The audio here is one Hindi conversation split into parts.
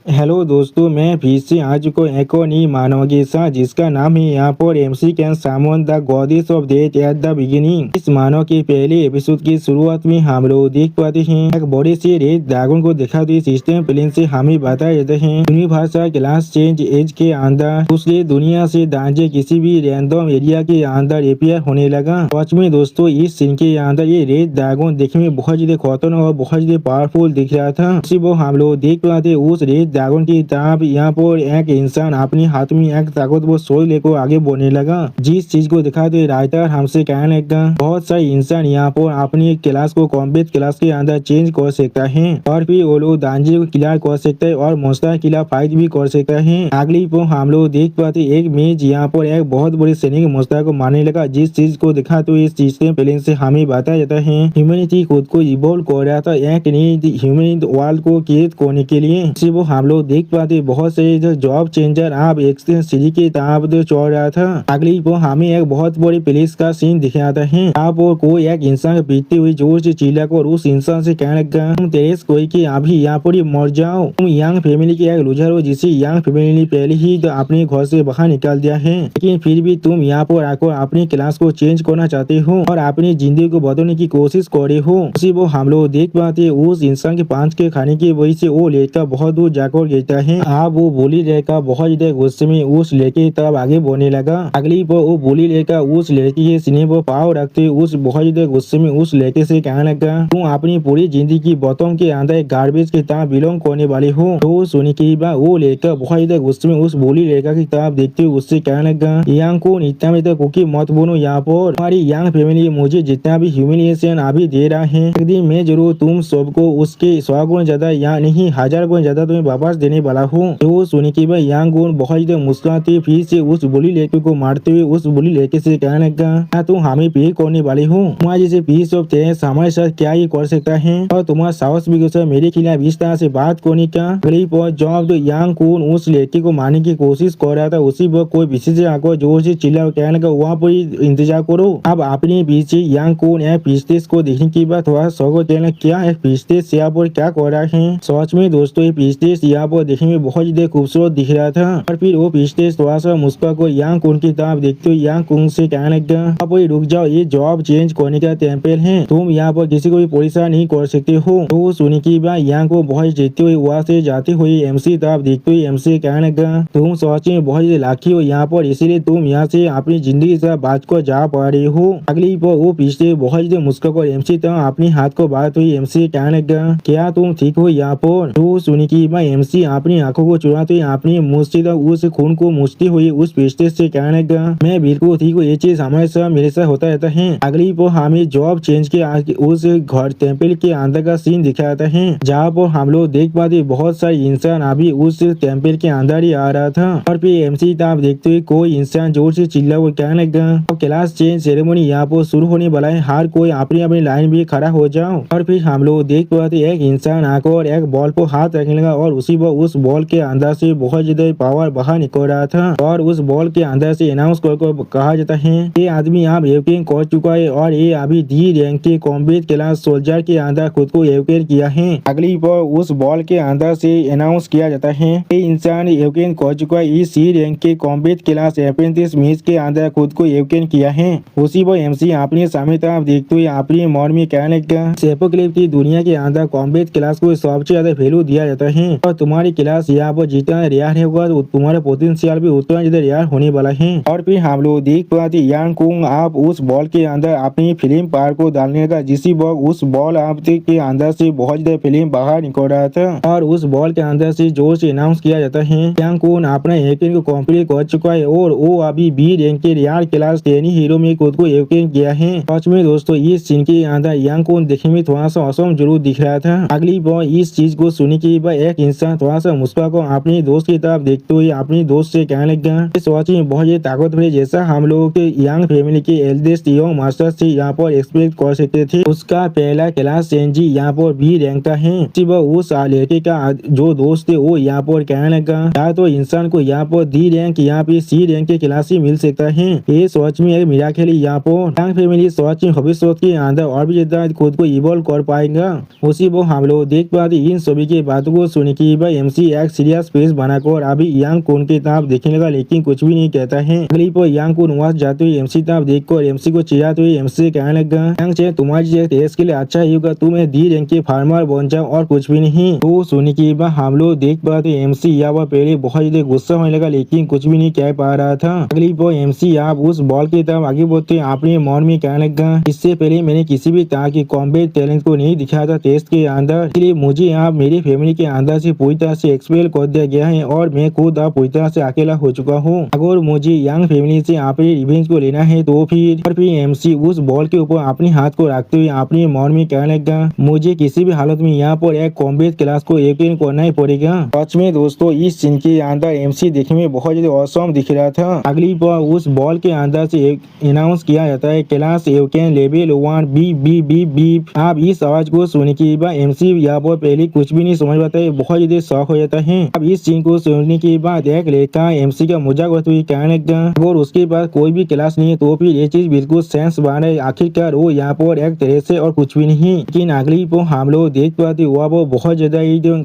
हेलो दोस्तों, मैं फिर से आ चुका हूँ एक और नई मानव के साथ जिसका नाम है यहाँ पर MC can summon the goddess of death at the beginning. इस मानव के पहले एपिसोड की शुरुआत में हम लोग देख पाते हैं एक बड़े से रेड ड्रैगन को दिखाते सिस्टम प्लेन से हमें बताया जाता है यूनिवर्सल क्लास चेंज एज के अंदर दूसरी दुनिया से दांजे किसी भी रैंडम एरिया के अंदर अपियर होने लगा। सच में दोस्तों, इस सीन के अंदर ये रेड ड्रैगन देखने में बहुत ज्यादा खतरनाक और बहुत ज्यादा पावरफुल दिख रहा था। उसी वो हम लोग देख पाते उस रेड ड्रैगन की तरफ यहाँ पर एक इंसान अपने हाथ में एक ताकतवर सोल लेकर आगे बढ़ने लगा। जिस चीज को दिखाते राइटर हमसे कहने लगा बहुत सारे इंसान यहाँ पर अपनी क्लास को कॉम्बैट क्लास के अंदर चेंज कर सकता है और फिर वो लोग दांजे को क्लियर कर सकते हैं और मॉन्स्टर किला फाइट भी कर सकता है। अगली पर हम लोग देख पाते एक मेज यहाँ पर एक बहुत बड़ी सैनिक मॉन्स्टर को मारने लगा। जिस चीज को दिखा तो इस चीज के प्लेन से हमें बताया जाता है ह्यूमैनिटी खुद को इवॉल्व कर रहा था एक नई ह्यूमन वर्ल्ड को क्रिएट करने के लिए। इसी वो हम लोग देख पाते बहुत से जॉब चेंजर आप एक्सचेंज सीढ़ी की तरफ चढ़ रहा था। अगली पर हमें एक बहुत बड़ी पुलिस का सीन दिखाता है। आप और कोई एक इंसान पीटती हुई जोर से चिल्ला कर उस इंसान से कहने लगा तुम तेरेस कोई की अभी यहाँ पर ही मर जाओ। तुम यंग फैमिली के एक लूजर हो जिसे यंग फैमिली ने पहले ही तो अपने घर से बाहर निकाल दिया है, लेकिन फिर भी तुम यहाँ पर आकर अपनी क्लास को चेंज करना चाहते हो और अपनी जिंदगी को बदलने की कोशिश कर रहे हो। उसी वो हम लोग देख पाते उस इंसान के पांच के खाने की वजह से वो लड़का बहुत दूर जाकर गिरता है। आप वो बोली लड़का बहुत ज्यादा गुस्से में उस लड़के की तरफ आगे बढ़ने लगा। अगली पर वो बोली लड़का उस लड़की के सीने पर पाव रखते उस बहुत ज्यादा गुस्से में उस लड़के से कहने लगा तुम अपनी पूरी जिंदगी बॉटम के अंदर एक गार्बेज की तरह बिलोंग करने वाले हो। तो सुनी की बात वो लड़का बहुत ज्यादा गुस्से में उस बोली लड़का की तरफ देखते हुए उससे कहने लगा यंग को इतना में तो कुकी मत बोलो, यहाँ पर हमारी यंग फैमिली मुझे जितना भी ह्यूमिलिएशन अभी दे रहा है एक दिन मैं जरूर तुम सबको उसके 100 गुण ज्यादा या नहीं 1000 गुण ज्यादा तुम्हें वापस देने वाला हूँ। तो सुनी की बात यंग गुण बहुत ज्यादा मुस्कुराते फिर से उस बुली लड़के को मारते हुए उस बुली लड़के से कहने लगा तुम हमें पे करने वाले हो, तुम्हारा जैसे पीस ऑफ टेरेंस हमारे साथ क्या ही कर सकता है और तुम्हारा साहस भी गुस्सा मेरे खिलाफ इस तरह से बात करने का। अगली पर जब तो यंग कून उस लड़के को मारने की कोशिश कर रहा था उसी पर कोई पीछे आकर जोर से चिल्ला कहने लगा वहाँ पर इंतजार करो। अब अपने पीछे यंग कून एक पिस्टेस को देखने की बात थोड़ा शौक कहना क्या एक पिस्टेस यहाँ पर क्या कर रहा है। सच में दोस्तों ये पिस्टेस यहाँ पर देखने में बहुत ज्यादा खूबसूरत दिख रहा था और फिर वो पिस्टेस थोड़ा सा मुस्कुरा को यंग कून की तरफ देखते हुए यंग कून से कहने लगा अब रुक जाओ, ये जॉब चेंज करने का टेम्पल है, तुम यहाँ पर किसी को भी परेशान नहीं कर सकते हो। तो सुनी की बात यंग को बहुत जीतते हुए वहाँ से जाते हुए MC तरफ देखते हुए MC कहने लगा तुम सच में बहुत लाखी हो यहाँ पर, इसीलिए तुम यहाँ से अपनी जिंदगी से बात को जा पा रहे हो। अगली पर वो पिछले बहुत मुस्कुरा MC तरफ अपने हाथ को बात हुई MC कहने लगा क्या तुम ठीक हो यहाँ पर। तो सुनी की बात MC अपनी आंखों को चुराते हुए अपनी मुँह से उस खून को मुछते हुए उस पिछले से कहने लगा मैं बिल्कुल ठीक हूँ, ये चीज हमारे साथ मेरे साथ होता रहता है। अगली पर हमें जॉब चेंज के उस घर टेम्पल के अंदर का सीन दिखाता है जहाँ पर हम लोग देख पाते बहुत सारे इंसान अभी उस टेम्पल के अंदर ही आ रहा था और फिर MC तरफ देखते हुए कोई इंसान जोर से चिल्ला वो कहने लगा अब क्लास चेंज सेरेमनी यहाँ पर शुरू होने वाला है, हर कोई अपनी अपनी लाइन में खड़ा हो जाओ। और फिर हम लोग देख पाते एक इंसान आकर एक बॉल को हाथ रखने लगा और उसी पर उस बॉल के अंदर से बहुत ज्यादा पावर बाहर निकल रहा था और उस बॉल के अंदर से अनाउंस कर कहा जाता है ये आदमी आप एवकेट कर चुका है और ये अभी डी रैंक के कॉम्बैट क्लास सोल्जर के अंदर खुद को एवकेट किया है। अगली बार उस बॉल के अंदर से अनाउंस किया जाता है ये इंसान एवकेट कर चुका है, इस C रैंक के कॉम्बैट क्लास अप्रेंटिस मैच के अंदर खुद को एवकेट किया है। उसी पर MC अपने सामने तरफ देखते हुए अपने मन में कहने लगा सेपोक्लिप की दुनिया के अंदर कॉम्बैट क्लास को सबसे ज्यादा वैल्यू दिया जाता है और तुम्हारी क्लास यहाँ पर जितना रेयर होगा तो तुम्हारा पोटेंशियल भी उतना ज्यादा रेयर होने वाला है। और फिर हम लोग देख पाते यांग कुंग आप उस बॉल के अंदर अपनी फिल्म पार को डालने का जिसी वक्त उस बॉल आप के अंदर से बहुत ज्यादा फिल्म बाहर निकल रहा था और उस बॉल के अंदर से जोर से अनाउंस किया जाता है यांग कुंग अपना एवकेट को कंप्लीट कर चुका है और वो अभी B रैंक के रेयर क्लास टेनी हीरो में खुद को एवकेट किया है। सच में दोस्तों इस सीन के अंदर यांग कुंग देखने में थोड़ा सा असम जरूर दिख रहा था। अगली बार इस चीज को सुनने के बाद एक इंसान थोड़ा सा मुस्कुरा को अपने दोस्त की तरफ देखते हुए अपने दोस्त से कहने लगा सच में बहुत ज्यादा ताकतवर है जैसा हम लोगों के यंग फैमिली के एल्डेस्ट यंग मास्टर से यहाँ पर एक्सपेक्ट कर सकते थे। उसका पहला क्लास सेंजी यहाँ पर B रैंक का है। उस लड़के का जो दोस्त थे वो यहाँ पर कहने लगा या तो इंसान को यहाँ पर D रैंक यहाँ पे C रैंक के क्लास ही मिल सकता है, ये सोच में एक मिराकल है। यहाँ पर यंग फैमिली सोच में भविष्य के अंदर और भी ज्यादा खुद को इवॉल्व कर पाएगा। उसी वो हम लोग देख पाते इन सभी की बातों को सुन के की बात एमसी एक सीरियस फेस बनाकर अभी यांग कौन की तरफ देखने लगा, लेकिन कुछ भी नहीं कहता है। अगली पर यांग को वहां जाते हुए एमसी तरफ देखकर एमसी को चिढ़ाते हुए एमसी कहने लगा, यांग चाहे तुम्हारी देश के लिए अच्छा ही होगा, तुम्हें दी रैंक के फार्मर बन जाओ और कुछ भी नहीं। तो सुनी की बात हम लोग देख पाते एमसी यहाँ पहले बहुत ज्यादा गुस्सा होने लगा, लेकिन कुछ भी नहीं कह पा रहा था। अगली पर एमसी आप उस बॉल की तरफ आगे बढ़ते अपने मन में कहने लगा, इससे पहले मैंने किसी भी तरह की कॉम्बैट टैलेंट को नहीं दिखाया था टेस्ट के अंदर, इसलिए मुझे आप मेरी फैमिली के अंदर से पूरी तरह से एक्सपेल कर दिया गया है और मैं खुद आप पूरी तरह से अकेला हो चुका हूँ। अगर मुझे यंग फैमिली से अपने रिवेंज को लेना है तो फिर एमसी उस बॉल के ऊपर अपने हाथ को रखते हुए अपने मन में कहने लगा, मुझे किसी भी हालत में यहाँ पर एक कॉम्बैट क्लास को अटेंड करना ही पड़ेगा। सच में दोस्तों इस सीन के अंदर एमसी देखने में बहुत ज्यादा ऑसम दिख रहा था। अगली बार उस बॉल के अंदर से अनाउंस किया जाता है क्लास एवकेन level 1 B B B B. आप इस आवाज को सुनने के बाद एमसी यहाँ पर पहले कुछ भी नहीं समझ पाता है, बहुत ज्यादा शौक हो जाता है। अब इस सीन को सुनने के बाद एक लड़का एमसी का मजाक उड़ाते हुए कहने लगा, और उसके पास कोई भी क्लास नहीं है तो फिर ये चीज बिल्कुल सेंस बना है, आखिरकार वो यहाँ पर एक तरह से और कुछ भी नहीं। लेकिन अगली को हम लोग देख पाते हुआ वो बहुत ज्यादा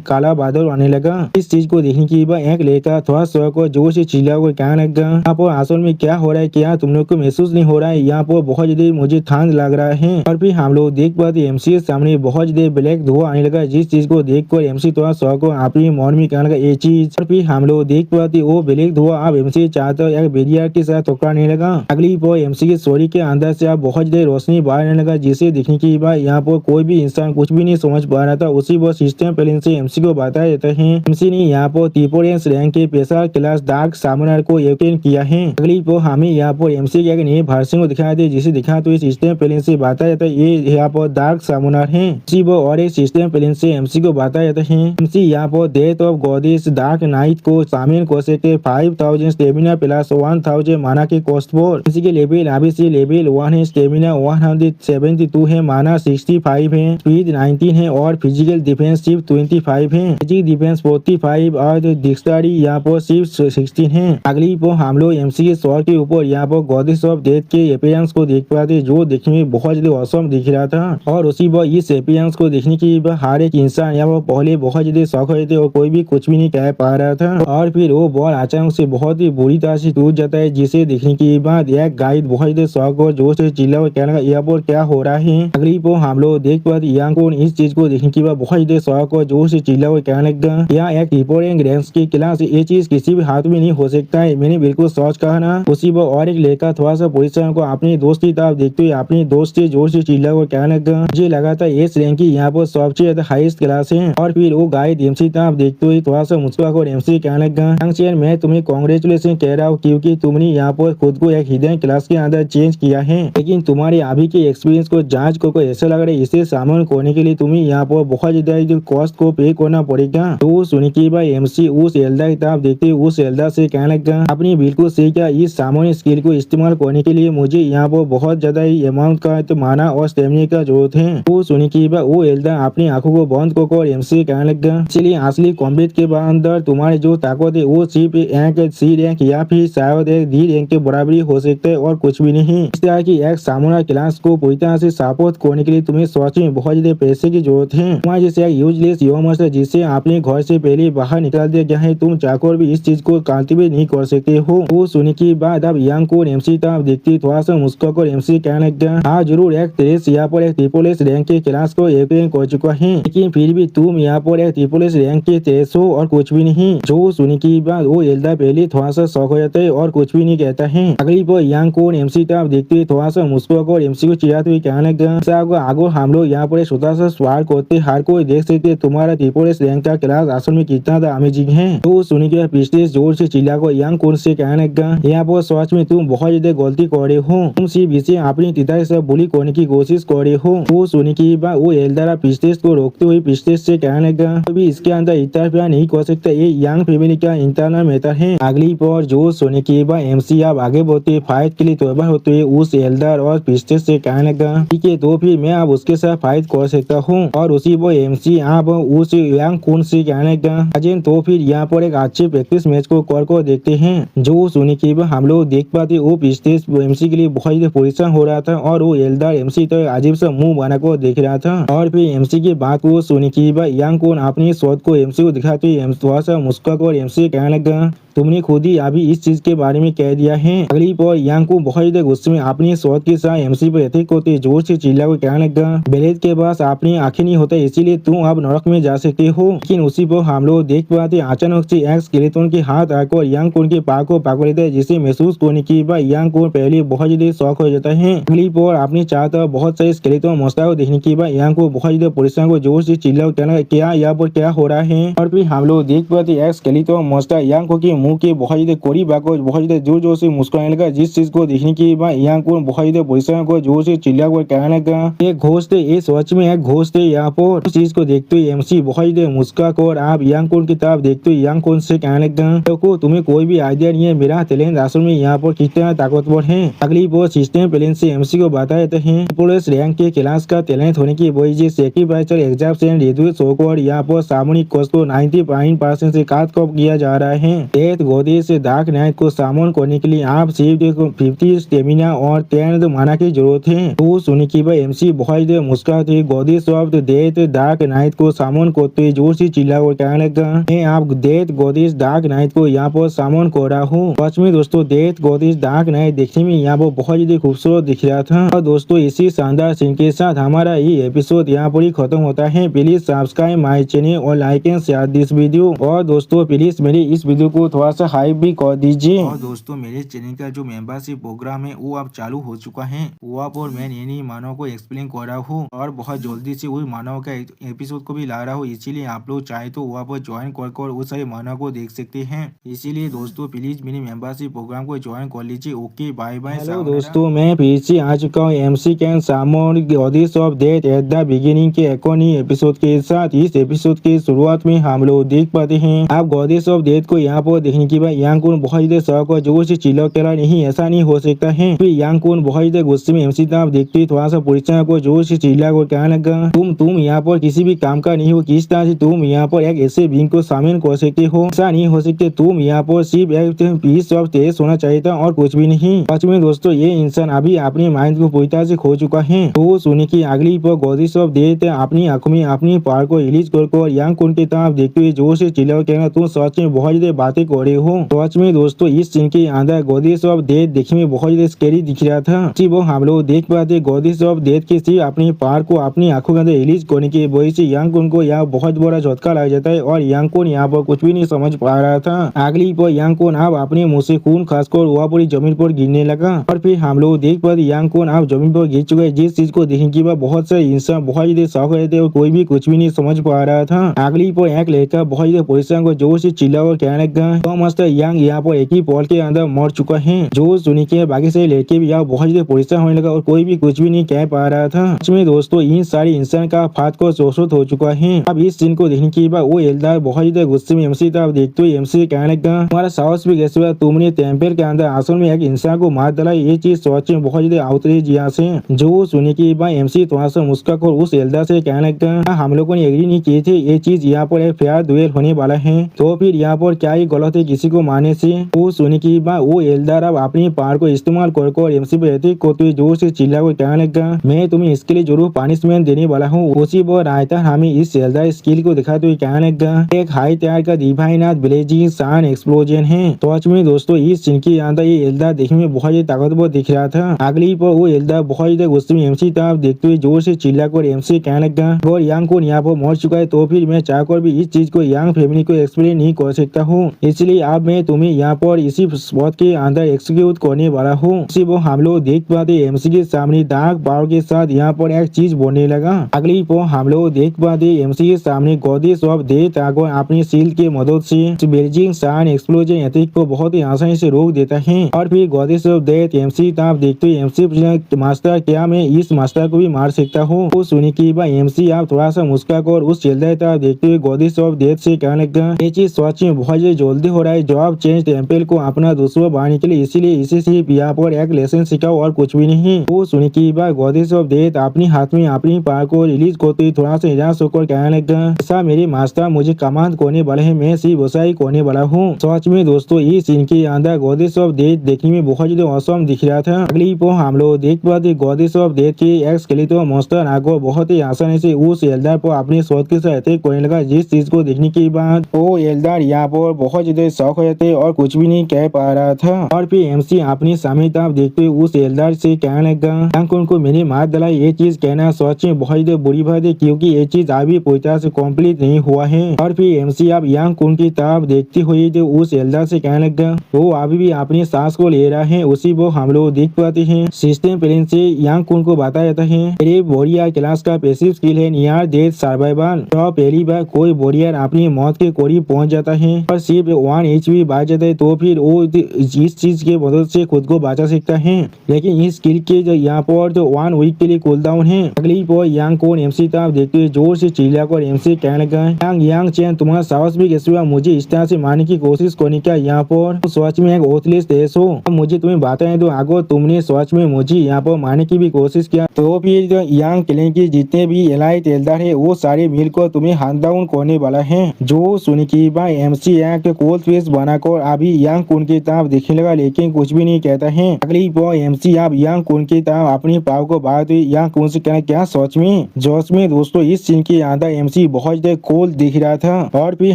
काला बादल आने लगा। इस चीज को देखने के बाद एक लड़का थोड़ा सा को जोर से चिल्ला को कहने लगा, यहाँ पर असल में क्या हो रहा है, क्या तुम लोग को महसूस नहीं हो रहा है, यहाँ पर बहुत ज्यादा मुझे ठंड लग रहा है। और फिर हम लोग देख पाते एमसी के सामने बहुत ज्यादा ब्लैक धुआं आने लगा, जिस चीज को देखकर एमसी थोड़ा सा को अपनी मन में कहने लगा ये चीज। और फिर हम लोग देख पाते वो ब्लैक धुआं अब एमसी चाहता एक बैरियर के साथ टकराने लगा। अगली पर एमसी के सॉरी के अंदर से अब बहुत ज्यादा रोशनी बाहर आने लगा, जिसे देखने के बाद यहाँ पर कोई भी इंसान कुछ भी नहीं समझ पा रहा था। उसी पर सिस्टम प्लेन से एमसी को बताया जाता है एमसी ने यहाँ पर त्रिपुरेंस रैंक के पेशा क्लास डार्क सामनर को अटेंड किया है। अगली पर हमें यहाँ पर एमसी के एक नए वर्जन को दिखाया थे, जिसे दिखा तो सिस्टम प्लेन से बताया जाता है ये यहाँ पर डार्क सामनर है। इसी पर और एक सिस्टम प्लेन से एमसी को बताया जाता है एमसी यहाँ पर death of goddess dark night को शामिल कर सकते 5000 स्टेमिना प्लस 1000 माना के कॉस्ट पर। इसी के लेवल अभी से लेवल 1 है, स्टेमिना 172 है, माना 65 है, स्पीड 19 है और फिजिकल डिफेंस सिर्फ 25 है, फिजिकल डिफेंस 45 और डिक्शनरी यहाँ पर सिर्फ 16 है। अगली पर हम लोग एमसी के शॉट के ऊपर यहाँ पर गॉडेस ऑफ डेथ के अपीयरेंस को देख पाते, जो देखने में बहुत ज्यादा ऑसम दिख रहा था। और उसी पर इस अपीयरेंस को देखने के बाद हर एक इंसान यहाँ पर पहले बहुत ज्यादा शौक होते और कोई भी कुछ भी नहीं कह पा रहा था। और फिर वो बॉल अचानक से बहुत ही बुरी तरह से टूट जाता है, जिसे देखने के बाद एक गाइड बहुत ज्यादा शौक और जोर से चिल्ला और कहने लगा यहाँ पर क्या हो रहा है। अगली पर हम लोग देख पाते यहाँ को इस चीज को देखने के बाद बहुत ज्यादा शौक और जोर से चिल्ला और कहने लगा, यहाँ एक रिपोर्टिंग रैंक्स की क्लास, ये चीज किसी भी हाथ में नहीं हो सकता है, मैंने बिल्कुल सोच कहा ना। उसी पर और एक लड़का थोड़ा सा पोजीशन को अपने दोस्त की तरफ देखते हुए अपने दोस्त से जोर से चिल्ला और कहने लगा, मुझे लगा था एस रैंक की यहाँ पर सबसे ज्यादा हाईएस्ट क्लास है। और फिर वो गाइड एमसी तरफ देखते हुए थोड़ा सा मुस्कुरा कर एमसी कहने लगा, मैं तुम्हें कांग्रेचुलेशन कह रहा हूँ, क्योंकि तुमने यहाँ पर खुद को एक हिडन क्लास के अंदर चेंज किया है, लेकिन तुम्हारे अभी के एक्सपीरियंस को जांच को ऐसा लग रहा है इसे सामान करने के लिए तुम्हें यहाँ पर बहुत ज्यादा कॉस्ट को पे करना पड़ेगा। तो सुनी के बाद एमसी उस एल्डा की तरफ देखते हुए उस एल्डा से कहने लगा, अपनी बिल्कुल सही क्या, इस सामान्य स्किल को इस्तेमाल करने के लिए मुझे यहाँ पर बहुत ज्यादा ही अमाउंट का तो माना और स्टेमिना का जरूरत है। तो सुनी के बाद वो एल्डा अपनी आंखों को बंद कर एमसी कहने लगा, इसलिए असली कॉम्बैट के अंदर तुम्हारी जो ताकत है वो सिर्फ एक सी रैंक या फिर शायद एक डी रैंक के बराबरी हो सकता है और कुछ भी नहीं। इस तरह की एक सामान्य क्लास को पूरी तरह से सपोर्ट करने के लिए तुम्हें सच में बहुत ज्यादा पैसे की जरूरत है। तुम्हारे जैसे एक यूजलेस ह्यूमन है जिसे अपने घर से पहले बाहर निकाल दिया गया है, तुम चाहकर भी इस चीज को कल्टीवेट नहीं कर सकते हो। वो सुनने के बाद अब यंग को एमसी तरफ देखते थोड़ा सा मुस्कुराकर एमसी कहने लगा, हाँ जरूर एक तेज यहाँ पर एक ट्रिपल एस रैंक के क्लास को अटेंड कर चुका है, लेकिन फिर भी तुम यहाँ पर एक ट्रिपल एस रैंक के तेज हो और कुछ भी नहीं। जो सुनने के बाद वो एल्डा पहले थोड़ा सा शौक हो जाता है और कुछ भी नहीं कहता है। अगली पर यंग को एमसी तरफ देखते हुए थोड़ा सा मुस्कुराकर एमसी को चिढ़ाते हुए कहने लगा, आगे हम लोग यहाँ पर छोटा सा सवाल करते हर कोई देख सकते तुम्हारा ट्रिपल एस रैंक का क्लास असल में कितना था अमेजिंग है। तो सुनी के पिछले जोर से चिल्लाकर यंग कोन से कहने लगा, यहाँ पर सच में तुम बहुत ज्यादा गलती कर रहे हो, तुम सिर्फ इसे अपनी पिता से बुली करने की कोशिश कर रहे हो। वो सुनी के बाद वो एल्डरा पिछले को रोकते हुए पिछले से कहने लगा, अभी इसके अंदर इंटरफेयर नहीं कर सकता, ये यंग फैमिली का इंटरनल मैटर है। अगली पर जो सुनी के बाद एमसी अब आगे बढ़ते फाइट के लिए तैयार होते हुए उस एल्डर और पिछले से कहने लगा, ठीक है तो फिर मैं अब उसके साथ फाइट कर सकता हूँ। और उसी पर एमसी अब उस यंग कोन से कहने लगा, अजय तो फिर यहाँ पर एक अच्छे प्रैक्टिस मैच को कर देखते हैं। जो सुनी के बाद हम लोग देख पाते वो पिछले एमसी के लिए बहुत ज्यादा परेशान हो रहा था और वो एल्डर एमसी तो अजीब सा मुंह बनाकर देख रहा था। और फिर एमसी की बात को सुनी के बाद यंग कोन अपनी शॉट स्वाद को एमसी को दिखाते हुए थोड़ा सा मुस्कुरा और एमसी कहने लगा, तुमने खुद ही अभी इस चीज के बारे में कह दिया है। अगली पर यांग को बहुत ज्यादा गुस्से में अपनी स्वाद के साथ एमसी पर एथिक होते जोर से चिल्ला को कहने लगा, बेलेट के पास अपनी आंखें नहीं होता इसीलिए तुम अब नरक में जा सकते हो। लेकिन उसी पर हम लोग देख पाते अचानक से एक स्केलेटन के हाथ आकर यांग को उनके पाक को पकड़ लेता है, जिसे महसूस करने के बाद यांग को पहले बहुत ज्यादा शौक हो जाता है। अगली पर अपनी चाहता बहुत सारे स्केलेटन मस्ता को देखने के बाद यांग को बहुत ज्यादा परेशान को जोर से चिल्ला कहना, क्या यहाँ पर क्या हो रहा है। और फिर हम लोग देख पाते एक स्केलेटन मस्ता यांग को मुंह के बहुत ज्यादा करीब आकर बहुत ज्यादा जोर जोर से मुस्कुराने लगा, जिस चीज को देखने के बाद यांग को बहुत ज्यादा परेशान को जोर से चिल्ला कर कहने लगा, एक घोस्ट है, ये सच में एक घोस्ट है। यहाँ पर उस चीज को देखते हुए एमसी बहुत ज्यादा मुस्कुरा कर आप यांग की तरफ देखते हुए यांग कौन से कहने लगा, देखो तुम्हें कोई भी आइडिया नहीं है मेरा टैलेंट असल में यहाँ पर कितना ताकतवर है। अगली बार सिस्टम प्लेन से एमसी को बता देते हैं पुलिस रैंक के क्लास का टैलेंट होने की वजह से सेक्रीफाइसर एग्जाम से रिड्यूस होकर यहाँ पर सामूहिक कोर्स को 99% से काट कप किया जा रहा है। डेथ गोदी से डार्क नाइट को सामन करने के लिए आप सिर्फ 50 स्टेमिना और 10 माना की जरूरत है। तो सुनने की बाद एमसी बहुत मुस्कुराते गोदी ऑफ डेथ डार्क नाइट को सामन करते जोर से चिल्ला कर कहने लगा, मैं आप डेथ गोदिस डार्क नाइट को यहाँ पर सामन कर रहा हूँ। सच में दोस्तों डेथ गोदिस डार्क नाइट देखने में यहाँ पर बहुत ज्यादा खूबसूरत दिख रहा था। और दोस्तों इसी शानदार सीन के साथ हमारा ये एपिसोड यहाँ पर ही खत्म होता है। प्लीज सब्सक्राइब माई चैनल और like and share this video. और दोस्तों प्लीज मेरे इस वीडियो को थोड़ा सा हाइप भी कर दीजिए। और दोस्तों मेरे चैनल का जो मेंबरशिप प्रोग्राम है वो अब चालू हो चुका है। वहाँ पर मैं नई मानव को एक्सप्लेन कर रहा हूँ और बहुत जल्दी से वही मानव का एपिसोड को भी ला रहा हूँ, इसीलिए आप लोग चाहे तो वहाँ पर ज्वाइन कर उस सारे मानव को देख सकते हैं। इसीलिए दोस्तों प्लीज मेरे मेंबरशिप प्रोग्राम को ज्वाइन कर लीजिए। Okay bye bye. हेलो दोस्तों मैं फिर से आ चुका हूँ MC can summon goddess of death at the beginning के एक और नई एपिसोड के साथ। इस एपिसोड के शुरुआत में हम लोग देख पाते हैं आप गॉडेस ऑफ डेथ को यहाँ पर देखने के बाद यांग को बहुत ज्यादा शौक और जोर से चिल्ला करा, नहीं ऐसा नहीं हो सकता है। फिर यांग को बहुत ज्यादा गुस्से में एमसी तरफ देखते थोड़ा सा परीक्षा को जोर से चिल्ला कर कहने लगा, तुम यहाँ पर किसी भी काम का नहीं हो, किस तरह से तुम यहाँ पर एक ऐसे बींग को शामिल कर सकते हो, ऐसा नहीं हो सकते। तुम यहाँ पर सिर्फ एक पीस ऑफ टेस्ट होना चाहिए था और कुछ भी नहीं। सच में दोस्तों ये इंसान अभी अपने माइंड को पूरी तरह से खो चुका है। तो सुनने की अगली पर गॉडेस ऑफ डेथ अपनी आंखों में अपनी पावर को रिलीज कर यांग को उनकी तरफ देखते हुए जोर से चिल्ला कहना, तुम सच में बहुत ज्यादा बातें कर रहे हो। सच में दोस्तों इस सीन के अंदर गॉडेस ऑफ डेथ देखने में बहुत ज्यादा स्कैरी दिख रहा था। जी वो हम लोग देख पाते गॉडेस ऑफ डेथ के सिर्फ अपनी पावर को अपनी आंखों के अंदर रिलीज करने की वजह से यांग को यहाँ बहुत बड़ा झटका लग जाता है और यांग को यहाँ पर कुछ भी नहीं समझ पा रहा था। अगली पर यांग को अब अपने मुंह से खून खासकर वहाँ पर जमीन पर गिरने लगा और फिर हम लोग देख पाते यांग को अब जमीन पर गिर चुका है, जिस चीज को देखने के बाद बहुत सारे इंसान बहुत ज्यादा शौक रहे थे और कोई भी कुछ भी नहीं समझ पा रहा था। अगली पर एक लड़का बहुत ज्यादा परेशान को जोर से चिल्ला और कहने लगा, तो मस्त यांग यहाँ पर एक ही पॉल के अंदर मर चुका है। जो सुनी के बाकी सारे लड़के भी यहाँ बहुत ज्यादा परेशान होने लगा और कोई भी कुछ भी नहीं कह पा रहा था। इसमें दोस्तों इन सारे इंसान का फात को शोषित हो चुका है। अब इस सीन को देखने के बाद वो एल्दार बहुत ज्यादा गुस्से में एमसी तरफ देखते हुए एमसी कहने लगा, तुम्हारा साहस भी कैसे हुआ, तुमने टेम्पल के अंदर असल में एक इंसान को मार डाला, ये चीज सोच में बहुत ज्यादा आउटरीच यहाँ से। जो सुनी के बाद एमसी थोड़ा सा मुस्कुरा कर उस एल्दार से कहने लगा, हम लोगों ने एग्री नहीं किए थे ये चीज यहाँ पर एक फेयर दुएल होने वाला है, तो फिर यहाँ पर क्या ही गलत है किसी को मारने से। वो सुनी के बाद वो एल्दार अब अपनी पावर को इस्तेमाल कर एमसी पे जोर से चिल्ला कर कहने लगा, मैं तुम्हें इसके लिए जरूर पनिशमेंट देने वाला हूँ। उसी पर रायता हमें इस एल्दार स्किल को दिखाते हुए कहने लगा, एक हाई टायर का डिवाइन ब्लेजिंग सन एक्सप्लोजन है। तो आज में दोस्तों इस सीन के अंदर ये एल्दार देखने में बहुत ज्यादा ताकतवर दिख रहा था। अगली पर वो एल्दार बहुत ज्यादा गुस्से में एमसी तरफ देखते हुए जोर से चिल्ला कर एमसी कहने लगा, और यांग को यहाँ पर मर चुका है तो फिर मैं चाहकर भी इस चीज को यांग फैमिली को एक्सप्लेन नहीं कर सकता हूँ, इसलिए अब मैं तुम्हें यहाँ पर इसी स्पॉट के अंदर एक्सिक्यूट करने वाला हूँ। इसी वो हम लोग देख पाते एमसी के सामने डार्क पावर के साथ यहाँ पर एक चीज बनने लगा। अगली पर हम लोग देख पाते एमसी के सामने गॉडेस ऑफ डेथ आकर अपनी शील्ड के मदद से ब्लेजिंग सन एक्सप्लोजन एथिक को बहुत ही आसानी से रोक देता है। और फिर गॉडेस ऑफ डेथ एमसी तरफ देखते हुए एमसी मास्टर, क्या मैं इस मास्टर को भी मार सकता हूँ। वो सुनी की बाद एमसी आप थोड़ा सा मुस्कुरा कर उस एल्दार तरफ देखते हुए गॉडेस ऑफ डेथ से कहने लगा, ये चीज सच में बहुत जल्दी हो रहा है जॉब चेंज टेम्पल को अपना दुश्मन बनाने के लिए, इसीलिए इसे सिर्फ यहाँ पर एक लेसन सिखाओ और कुछ भी नहीं। वो सुनने की बात गॉडेस ऑफ डेथ अपने हाथ में अपनी पावर को रिलीज करते ही थोड़ा सा निराश होकर कहने लगा, ऐसा मेरे मास्टर मुझे कमांड करने वाले हैं, मैं सिर्फ वैसा ही करने वाला हूँ। सच में दोस्तों इस सीन के अंदर गॉडेस ऑफ डेथ देखने में बहुत ज्यादा औसम दिख रहा था। अगली पर हम लोग देख पाते गॉडेस ऑफ डेथ के एक स्केलेटन मॉन्स्टर नागो बहुत ही आसानी से उस एल्डर पर अपने शॉट के साथ अटैक करने लगा, जिस चीज को देखने के बाद वो एल्डर यहाँ पर बहुत ज्यादा शौक हो जाते और कुछ भी नहीं कह पा रहा था। और फिर एमसी अपनी सामने तरफ देखते हुए उस एल्डर से कहने लगा, उनको मैंने मार डाला, ये चीज कहना सच में बहुत ज्यादा बुरी बात है क्योंकि ये चीज अभी पूरी तरह से कंप्लीट नहीं हुआ है। और फिर एमसी अब यांग कुन की तरफ देखते हुए जो उस एल्डर से कहने लगा, वो अभी भी अपनी सांस को ले रहा है, उसी वो हम लोग देख पाते हैं। सिस्टम प्लेन से यांग कुन को बताया जाता है मेरे वॉरियर क्लास का पैसिव स्किल है नियर डेथ सर्वाइवल। तो पहली बार कोई वॉरियर अपनी मौत के करीब पहुंच जाता है और सिर्फ 1 HP बढ़ जाता है तो फिर वो इस चीज के मदद से खुद को बचा सकता है। लेकिन इस स्किल के जो यहाँ पर तो 1 वीक के लिए कूल डाउन है। अगली पर यांग को एमसी तरफ देखते हुए जोर से चिल्लाकर एमसी कहने लगा, यांग चैन तुम्हारा साहस भी कैसे हुआ मुझे इस तरह से मारने की कोशिश करने का, यहाँ पर तो सच में एक ओथलेस देश हो। अब मुझे तुम्हें बताएं तो अगर तुमने सच में मुझे यहाँ पर मारने की भी कोशिश किया तो फिर जो यांग क्लैन के जितने भी एलाइट एल्डर है वो सारे मिलकर तुम्हें हंट डाउन करने वाला है। जो सुन की बात एमसी एक कोल्ड फेस बनाकर अभी यांग कुन की तरफ देखने लगा लेकिन कुछ भी नहीं कहता है। अगली पर एमसी अब यांग कुन की तरफ अपनी पाव को बढ़ाते हुए यांग कुन से कहना, क्या सच में? जोश में दोस्तों इस सीन के अंदर एमसी बहुत ज्यादा कोल्ड दिख रहा था। और फिर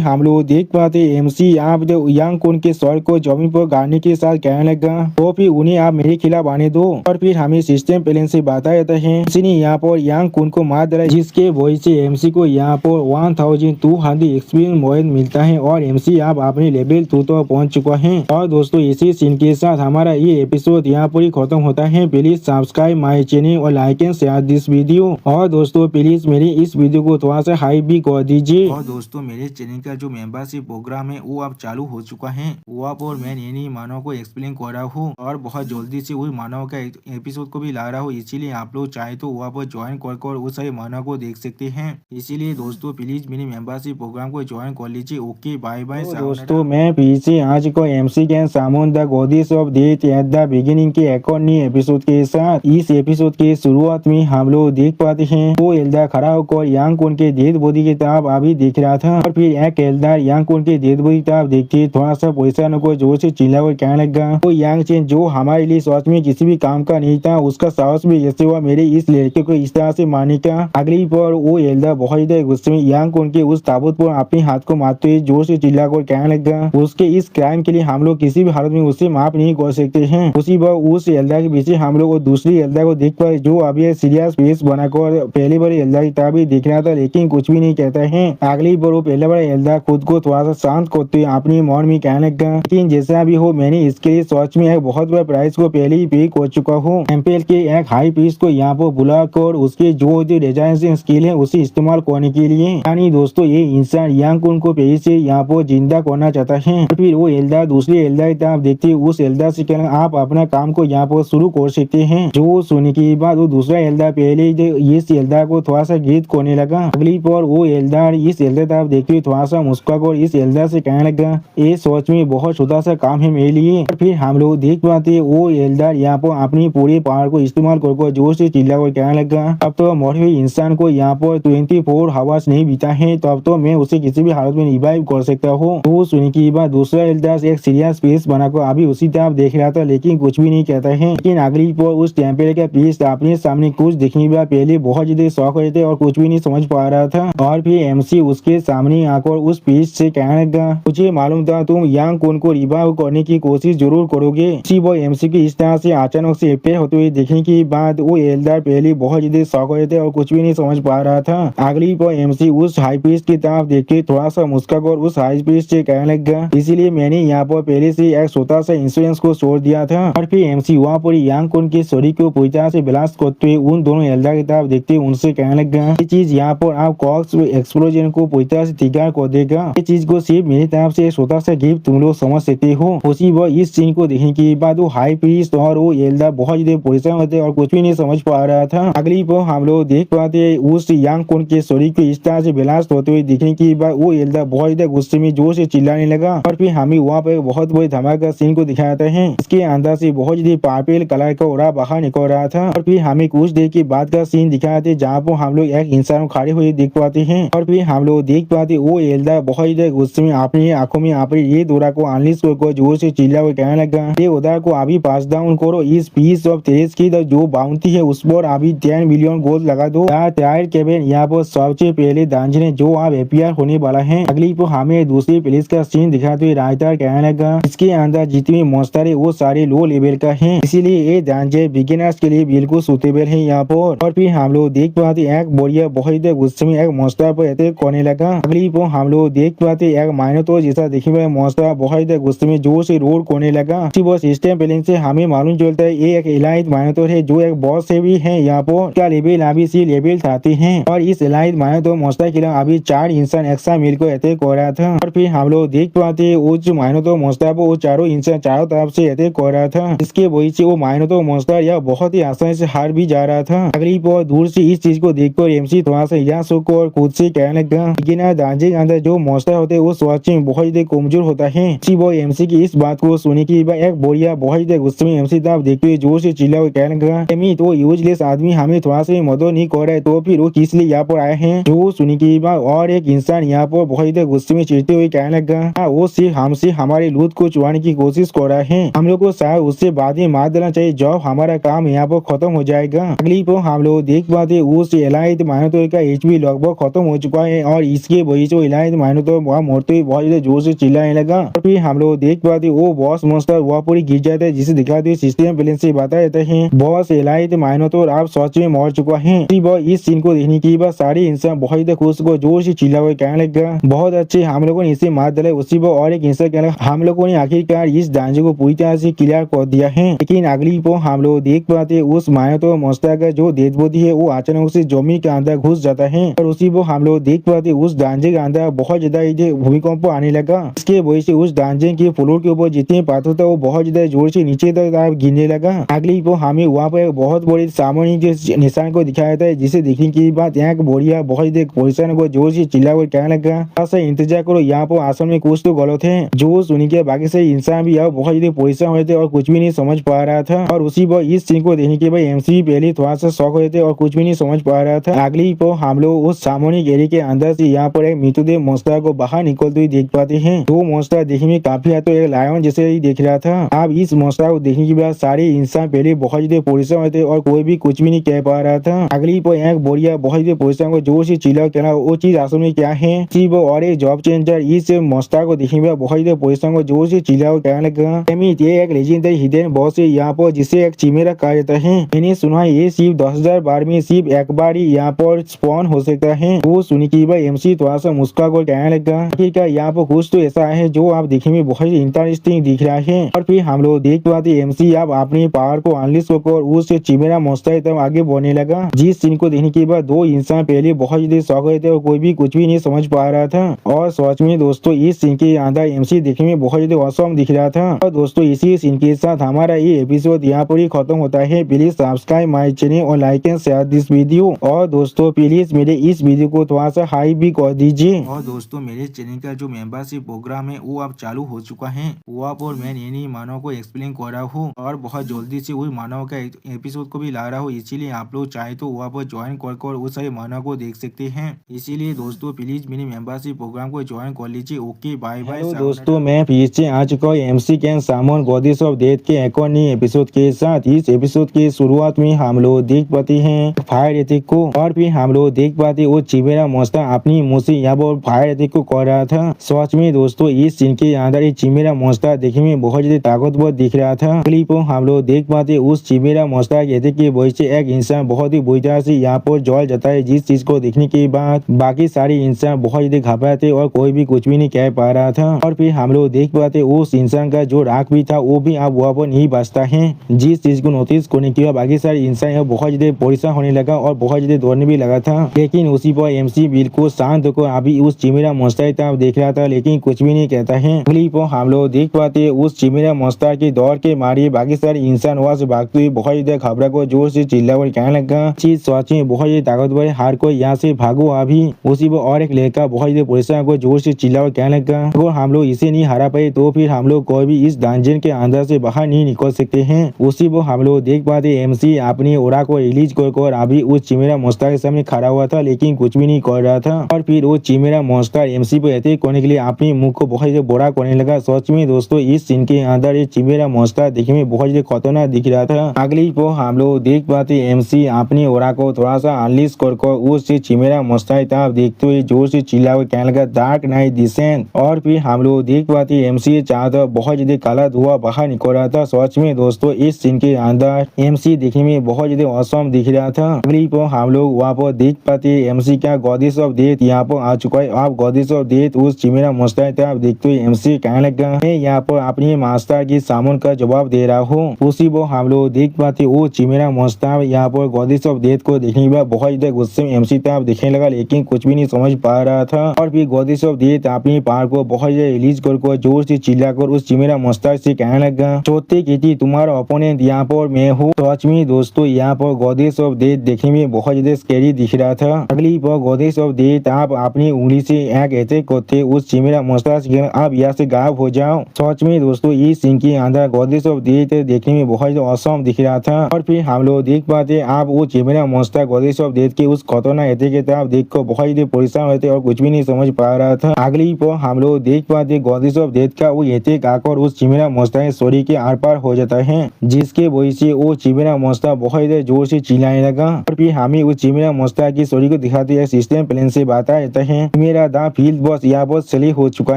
हम लोग देख पाते एमसी आप यांग कुन के सर को जमीन पर गाड़ने के साथ कहने लगा, तो फिर उन्हें आप मेरे खिलाफ आने दो। और फिर हमें सिस्टम प्लेन से बताया जाता है एमसी ने यहाँ पर यांग कुन को मार डाला, जिसके वजह से एमसी को यहाँ पर 1200 एक्सपीरियंस पॉइंट मिलता है और एमसी आप अपने लेवल 2 तो पहुंच चुका है। और दोस्तों इसी सीन के साथ हमारा ये एपिसोड यहाँ पर खत्म होता है। प्लीज सब्सक्राइब माई चैनल और like and share this video. और दोस्तों प्लीज मेरी इस वीडियो को थोड़ा सा हाइप भी कर दीजिए। और दोस्तों मेरे चैनल का जो मेंबरशिप प्रोग्राम है वो अब चालू हो चुका है। वहाँ पर मैं नई मानव को एक्सप्लेन कर रहा हूँ और बहुत जल्दी से वही मानव का एपिसोड को भी ला रहा हूँ, इसीलिए आप लोग चाहे तो वहाँ पर ज्वाइन कर उस सारे मानव को देख सकते हैं। इसीलिए दोस्तों प्लीज मेरी मेंबरशिप प्रोग्राम को ज्वाइन कर लीजिए। Okay bye bye. दोस्तों मैं पीछे आज को MC can summon the goddess of death at the beginning के एक और नए एपिसोड के साथ इस एपिसोड के शुरुआत में हम लोग देख पाते हैं वो एल्डर खड़ा होकर यांग कुन के डेड बॉडी की तरफ अभी देख रहा था। और फिर एक एल्डर यांग कुन के डेड बॉडी की तरफ देखते थोड़ा सा परेशान होकर जोर से चिल्लाकर कहने लगा, वो यांग चेन जो हमारे लिए सच में किसी भी काम का नहीं था उसका साहस भी जैसे हुआ मेरे इस लड़के को इस तरह से मारने का। अगली पर वो एल्डर बहुत ज्यादा गुस्से में यांग कुन के उस ताबूत पर अपने हाथ को मारते हुए जोर से चिल्लाकर कहने लगा, उसके इस क्राइम के लिए हम लोग किसी भी हालत में उसे माफ नहीं कर सकते हैं। उसी बार उस एल्डर के पीछे हम लोग दूसरी एल्डर को देख पाए जो अभी सीरियस फेस बनाकर पहली बार एल्डर की तरफ ही देख रहा था लेकिन कुछ भी नहीं कहता है। अगली बार वो पहले बार एल्डर खुद को थोड़ा सा शांत करते हुए अपनी मन में कहने लगा, लेकिन जैसा भी हो मैंने इसके लिए सच में एक बहुत बड़ा प्राइस को पहले ही पे कर चुका हूँ। टेम्पल के एक हाई पीस को यहाँ पर बुलाकर उसके जो डिजाइन स्किल है उसे इस्तेमाल करने के लिए, यानी दोस्तों ये इंसान यांग कुन को पहले से यहाँ पर जिंदा करना चाहता है। फिर वो एल्डर दूसरी एल्डर की तरफ देखते उस एल्डर से कहना, आप अपना काम को यहाँ पर शुरू कर सकते हैं। जो सुनने के बाद वो दूसरा एल्डर पहले इस एल्डर को थोड़ा सा गीत करने लगा। अगली पर वो एल्डर इस एल्डर तरफ देखते हुए थोड़ा सा मुस्कुराकर इस एल्डर से कहने लगा, ये सोच में बहुत छोटा सा काम है मेरे लिए। और फिर हम लोग देख पाते वो एल्डर यहाँ पर अपनी पूरी पावर को इस्तेमाल कर जोर से चिल्लाकर कहने लगा, अब तो मरे हुए इंसान को यहाँ पर 24 आवर्स नहीं बीता है तो अब तो मैं उसे किसी भी हालत में रिवाइव कर सकता हूँ। तो सुनने की बात दूसरा एल्डर एक सीरियस फेस बनाकर अभी उसी तरफ देख रहा था लेकिन कुछ भी नहीं कहता है। लेकिन अगली पर उस टेम्पल का पीस अपने सामने कुछ दिखने के बाद पहले बहुत ज्यादा शौक हो थे और कुछ भी नहीं समझ पा रहा था। और फिर एमसी उसके सामने आकर उस पीस से कहने लगा, मुझे मालूम था तुम यांग कुन को रिवाइव करने की कोशिश जरूर करोगे। इसी वो एमसी की इस तरह से अचानक से अपेयर होते हुए देखने के बाद वो एल्डर पहले बहुत ज्यादा शौक हो थे और कुछ भी नहीं समझ पा रहा था। अगली पर एमसी उस हाई पीस की तरफ देख के थोड़ा सा मुस्कुराकर उस हाई पीस से कहने लगा, इसीलिए मैंने यहाँ पर पहले से एक छोटा सा इंश्योरेंस को छोड़ दिया था। और फिर एमसी वहाँ पर यांग कुन के शरीर को पूरी तरह से ब्लास्ट करते हुए उन दोनों एल्डर की तरफ देखते उनसे कहने लगा, ये चीज यहाँ पर आप कॉक्स एक्सप्लोजन को पूरी तरह से तैयार कर देगा। ये चीज को सिर्फ मेरी तरफ से छोटा सा गिफ्ट तुम लोग समझ सकते हो। उसी वह इस सीन को देखने के बाद वो हाई पीस और वो एल्डर बहुत ज्यादा परेशान होते और कुछ भी नहीं समझ पा रहा था। अगली पर हम लोग देख पाते उस यांग कुन के शरीर को इस तरह से ब्लास्ट होते हुए दिखने के बाद वो एल्डर बहुत ज्यादा गुस्से में जोर से चिल्लाने करने लगा और फिर हमें वहाँ पर बहुत बड़ी धमाका सीन को दिखाते हैं। इसके अंदर से बहुत ही पर्पल कलर का ओरा बाहर निकल रहा था और फिर हमें कुछ देर के बाद का सीन दिखाते जहाँ पर हम लोग एक इंसान खड़े हुए देख पाते हैं और फिर हम लोग देख पाते वो एल्डा बहुत ही गुस्से में अपनी आंखों में आप ये डोरा को अनलिश को जोर से चिल्ला हुए कहने लगा, ये उधर को अभी पास डाउन करो, इस पीस ऑफ तेज की जो बाउंटी है उस पर अभी 10 मिलियन गोल्ड लगा दो। टायर केबिन यहाँ पर सबसे पहले दांजने जो आप एपीआर होने वाला है। अगली पर हमें दूसरी पुलिस का सीन दिखाते हुए रायता कहने लगा, इसके अंदर जितने मॉन्स्टर है वो सारे लो लेवल का है, इसीलिए ये दांजे बिगिनर्स के लिए बिल्कुल सुटेबल है यहाँ पर। और फिर हम लोग देख पाते एक बोरिया बहुत गुस्से में एक मॉन्स्टर पर अटैक करने लगा। अगली पर हम लोग देख पाते एक माइनोटॉर जैसा दिखने वाला मॉन्स्टर बहुत गुस्से में जोर से रोड करने लगा। वो सिस्टम प्लेन से हमें मालूम चलता है ये एक एलाइट माइनोटॉर है जो एक बॉस से भी है यहाँ पर। इसका लेवल अभी सी लेवल 30 है और इस एलाइट माइनोटॉर मॉन्स्टर के लिए अभी 4 इंसान एक साथ मिलकर अटैक कर रहा था। और फिर हम लोग देख पाते उस माइनोटॉर मॉन्स्टर पर वो चारों इंसान चारों तरफ से अटैक कर रहा था। इसके वजह से वो माइनोटॉर मॉन्स्टर यह बहुत ही आसानी से हार भी जा रहा था। अगली पर दूर से इस चीज को देखकर एमसी थोड़ा सा यहाँ सुख और खुद से कहने लगा, लेकिन दांजे के अंदर जो मॉन्स्टर होते हैं वो सच में बहुत ही कमजोर होता है। वो एमसी की इस बात को सुनी की एक बोरिया बहुत ही गुस्से में एमसी तरफ देखते हुए जोर से चिल्ला हुए कहने लगा, एमी तो यूजलेस आदमी हमें थोड़ा सा मदद नहीं कर रहा है तो फिर वो किस लिए यहाँ पर आए हैं। जो सुनी की बात और एक इंसान यहाँ पर बहुत ही गुस्से में चिढ़ते हुए कहने लगा, वो सिर्फ हमसे हमारे लूट को चुराने की कोशिश कर रहा है, हम लोग को शायद उससे बाद में मार देना चाहिए जब हमारा काम यहाँ पर खत्म हो जाएगा। अगली पर हम लोग देख पाते उस एलाइट माइनोटॉर का एचपी लगभग खत्म हो चुका है और इसके वजह से एलाइट माइनोटॉर वहाँ मरते हुए बहुत जोर से चिल्लाने लगा। और फिर हम लोग देख पाते वो बॉस मॉन्स्टर वहाँ पूरी गिर जाता है जिसे दिखाते हुए सिस्टम प्लेन से बताया जाता है बॉस एलाइट माइनोटॉर आप सच में मर चुका है। इस सीन को देखने के बाद सारे इंसान बहुत खुश को जोर से चिल्ला हुए कहने लगा, बहुत अच्छे हम लोगों ने इसे मार डाला। उसी पर और एक इंसान कहने लगा, हम लोगों ने आखिरकार इस दांजे को पूरी तरह से क्लियर कर दिया है। लेकिन अगली पर हम लोग देख पाते उस माइनोटॉर मॉन्स्टर का जो डेड बॉडी है वो अचानक से जमीन के अंदर घुस जाता है और उसी पर हम लोग देख पाते उस दांजे के अंदर बहुत ज्यादा भूमिकंप आने लगा। इसके वजह से उस दांजे के फ्लोर के ऊपर जितने पाथर था वो बहुत ज्यादा जोर से नीचे तक गिरने लगा। अगली पर हमें वहाँ पर बहुत बड़ी सामने के निशान को दिखाया था जिसे देखने की बात यहाँ बोरिया बहुत पोजिशन को जोर से चिल्ला कर कहने लगा, इंतजार करो यहाँ पर आसन में कुछ तो गलत है। जो सुनी के बाकी से इंसान भी बहुत पोजिशन हुए थे और कुछ भी नहीं समझ पा रहा था। और उसी पर इस सीन को देखने के बाद एमसी पहले थोड़ा सा शौक हुए थे और कुछ भी नहीं समझ पा रहा था। अगली पर हम लोग उस सामूहिक एरिया के अंदर से यहाँ पर एक मृतदेह मॉन्स्टर को बाहर निकलते हुए देख पाते हैं। वो मॉन्स्टर देखने में काफी है तो एक लायन जैसे ही देख रहा था। अब इस मॉन्स्टर को देखने के बाद सारे इंसान पहले बहुत पोजिशन हुए थे और कोई भी कुछ भी नहीं कह पा रहा था। अगली पर एक बोरिया बहुत पोजिशन को जोर से चिल्ला कहना वो चीज असल में क्या है। और एक जॉब चेंजर इस मॉन्स्टर को देखने में बहुत पोजिशन को जोर से चिल्ला कहने लगा, ये एक लेजेंडरी हिडन बॉस है यहाँ पर जिसे एक चिमेरा कहा जाता है। मैंने सुना है ये सिर्फ 10,000 बार में सिर्फ एक बार ही यहाँ पर स्पॉन हो सकता है। वो सुनी की भाई एमसी थोड़ा सा मुस्का को कहने लगा, ठीक है यहाँ पर कुछ तो ऐसा है जो आप देखने में बहुत इंटरेस्टिंग दिख रहा है। और फिर हम लोग देख पाते एमसी आप अपने पावर को अनलिश कर उस चिमेरा मॉन्स्टर तब आगे बढ़ने लगा। जिस सीन को देखने के बाद दो इंसान पहले बहुत ज्यादा शौक हुए थे और कोई भी कुछ भी नहीं समझ पा रहा था। और सच में दोस्तों इस सीन के अंदर एमसी देखने में बहुत ज्यादा औसम दिख रहा था। और दोस्तों इसी सीन के साथ हमारा ये एपिसोड यहाँ पर ही खत्म होता है। प्लीज सब्सक्राइब माय चैनल और like and share this video. और दोस्तों प्लीज मेरे इस वीडियो को थोड़ा सा हाई भी कर दीजिए। और दोस्तों मेरे चैनल का जो मेंबरशिप प्रोग्राम है वो अब चालू हो चुका है। वहाँ पर मैं नई मानव को एक्सप्लेन कर रहा हूँ और बहुत जल्दी से वही मानव का एपिसोड को भी ला रहा हूँ। इसीलिए आप लोग चाहे तो वहाँ पर ज्वाइन कर उस सारे मानव को देख सकते हैं। इसीलिए दोस्तों प्लीज मेरे मेंबरशिप प्रोग्राम को ज्वाइन कर लीजिए। ओके बाय बाय दोस्तों, मैं फिर से आ चुका हूँ MC can summon goddess of death के एक और नई एपिसोड के साथ। इस एपिसोड के शुरुआत में हम लोग देख पाते हैं फायर अटैक को और फिर हम लोग देख पाते वो चिमेरा मॉन्स्टर अपनी मुंह से यहाँ पर फायर अटैक को कर रहा था। सच में दोस्तों इस सीन के अंदर ये चिमेरा मॉन्स्टर देखने में बहुत ज्यादा ताकतवर दिख रहा था। क्लिप हम लोग देख पाते उस चिमेरा मॉन्स्टर के अटैक की वजह से एक इंसान बहुत ही बुरी तरह से यहाँ पर जल जाता है। जिस चीज को देखने के बाद बाकी सारे इंसान बहुत ज्यादा घबराते और कोई भी कुछ भी नहीं कह पा रहा था। और फिर हम लोग देख पाते उस इंसान का जो राख भी था वो भी अब वहाँ पर नहीं बचता है। जिस चीज को नोटिस करने के बाद बाकी सारे इंसान बहुत ज्यादा परेशान होने लगा और बहुत ज्यादा दौड़ने भी लगा था। लेकिन उसी पर एमसी बिल्कुल शांत होकर अभी उस चिमेरा मॉन्स्टर की तरफ देख रहा था लेकिन कुछ भी नहीं कहता है। क्लिप हम लोग देख पाते उस चिमेरा मॉन्स्टर के दौड़ के मारे बाकी सारे इंसान वहाँ से भागते हुए बहुत ज्यादा घबरा को जोर से चिल्ला कर कहने लगा, चीज सच में बहुत ज्यादा ताकतवर हार को यहाँ से भागो अभी। उसी पर और एक लड़का बहुत ज्यादा परेशान को जोर से चिल्ला कर कहने लगा, लगा, अगर हम लोग इसे नहीं हरा पाए तो फिर हम लोग कोई भी इस डंजन के अंदर से बाहर नहीं निकल सकते हैं। उसी वो हम लोग देख पाते एमसी अपनी ओरा को रिलीज कर अभी उस चिमेरा मोस्टर के सामने खड़ा हुआ था, लेकिन कुछ भी नहीं कर रहा था। और फिर वो चिमेरा मोस्टर एमसी पे अटैक करने के लिए अपने मुंह को बहुत ज्यादा बड़ा करने लगा। सच में दोस्तों इस सीन के अंदर ये चिमेरा मोस्टर देखने में बहुत ज्यादा खतरनाक दिख रहा था। अगली वो हम लोग देख पाते एमसी अपनी ओरा को थोड़ा सा अनलीज कर उस चिमेरा मोस्टर तरफ देखते हुए जोर से चिल्ला हुआ कहने लगा डार्क नाइट डिसेंट। और फिर हम लोग देख पाते एमसी चारों तरफ बहुत ज्यादा काला धुआं बाहर निकल रहा था। सच में दोस्तों इस सीन के अंदर एमसी देखने में बहुत ज्यादा औसम दिख रहा था। अगली पर हम लोग वहाँ पर देख पाते एमसी का गॉडेस ऑफ डेथ यहाँ पर आ चुका है। आप गॉडेस ऑफ डेथ उस चिमेरा मोस्टर तरफ देखते हुए एमसी कहने लगा मैं यहाँ पर अपनी मास्टर की सामान का जवाब दे रहा हूँ। उसी वो हम लोग देख पाते वो चिमेरा मोस्टर यहाँ पर गॉडेस ऑफ डेथ को देखने के बाद बहुत ज्यादा गुस्से में एमसी तरफ देखने लगा, लेकिन कुछ भी नहीं समझ पा रहा था। और फिर गॉडेस ऑफ डेथ अपनी पावर को बहुत ज्यादा रिलीज कर जोर से चिल्लाकर उस चिमेरा मोस्टर से कहने लगा चौथे की थी तुम्हारा ओपोनेंट यहाँ पर मैं हूँ। सच में दोस्तों यहाँ पर गॉडेस ऑफ डेथ देखने में बहुत ज्यादा स्कैरी दिख रहा था। अगली पर गॉडेस ऑफ डेथ आप अपनी उंगली से एक अटैक करते उस चिमेरा मोस्टर से आप यहाँ से गायब हो जाओ। सच में दोस्तों इस सीन के अंदर गॉडेस ऑफ डेथ देखने में बहुत ज्यादा औसम दिख रहा था। और फिर हम लोग देख पाते आप वो चिमेरा मोस्टर गॉडेस ऑफ डेथ के उस खतरनाक अटैक की तरफ देख कर बहुत ज्यादा परेशान होते और कुछ भी नहीं समझ पा रहा था। अगली पर हम लोग देख पाते गॉडेस ऑफ डेथ का वो अटैक आकर उस चिमेरा मोस्टर शरीर के आर पार हो जाता है, जिसके वजह से वो चिमेरा मोस्टर बहुत ज्यादा जोर से चिल्लाने लगा। और फिर हमें उस चिमेरा मोस्टर की शरीर को दिखाते हैं सिस्टम प्लेन से बताया जाता है मेरा दा फील्ड बॉस यहाँ पर सली हो चुका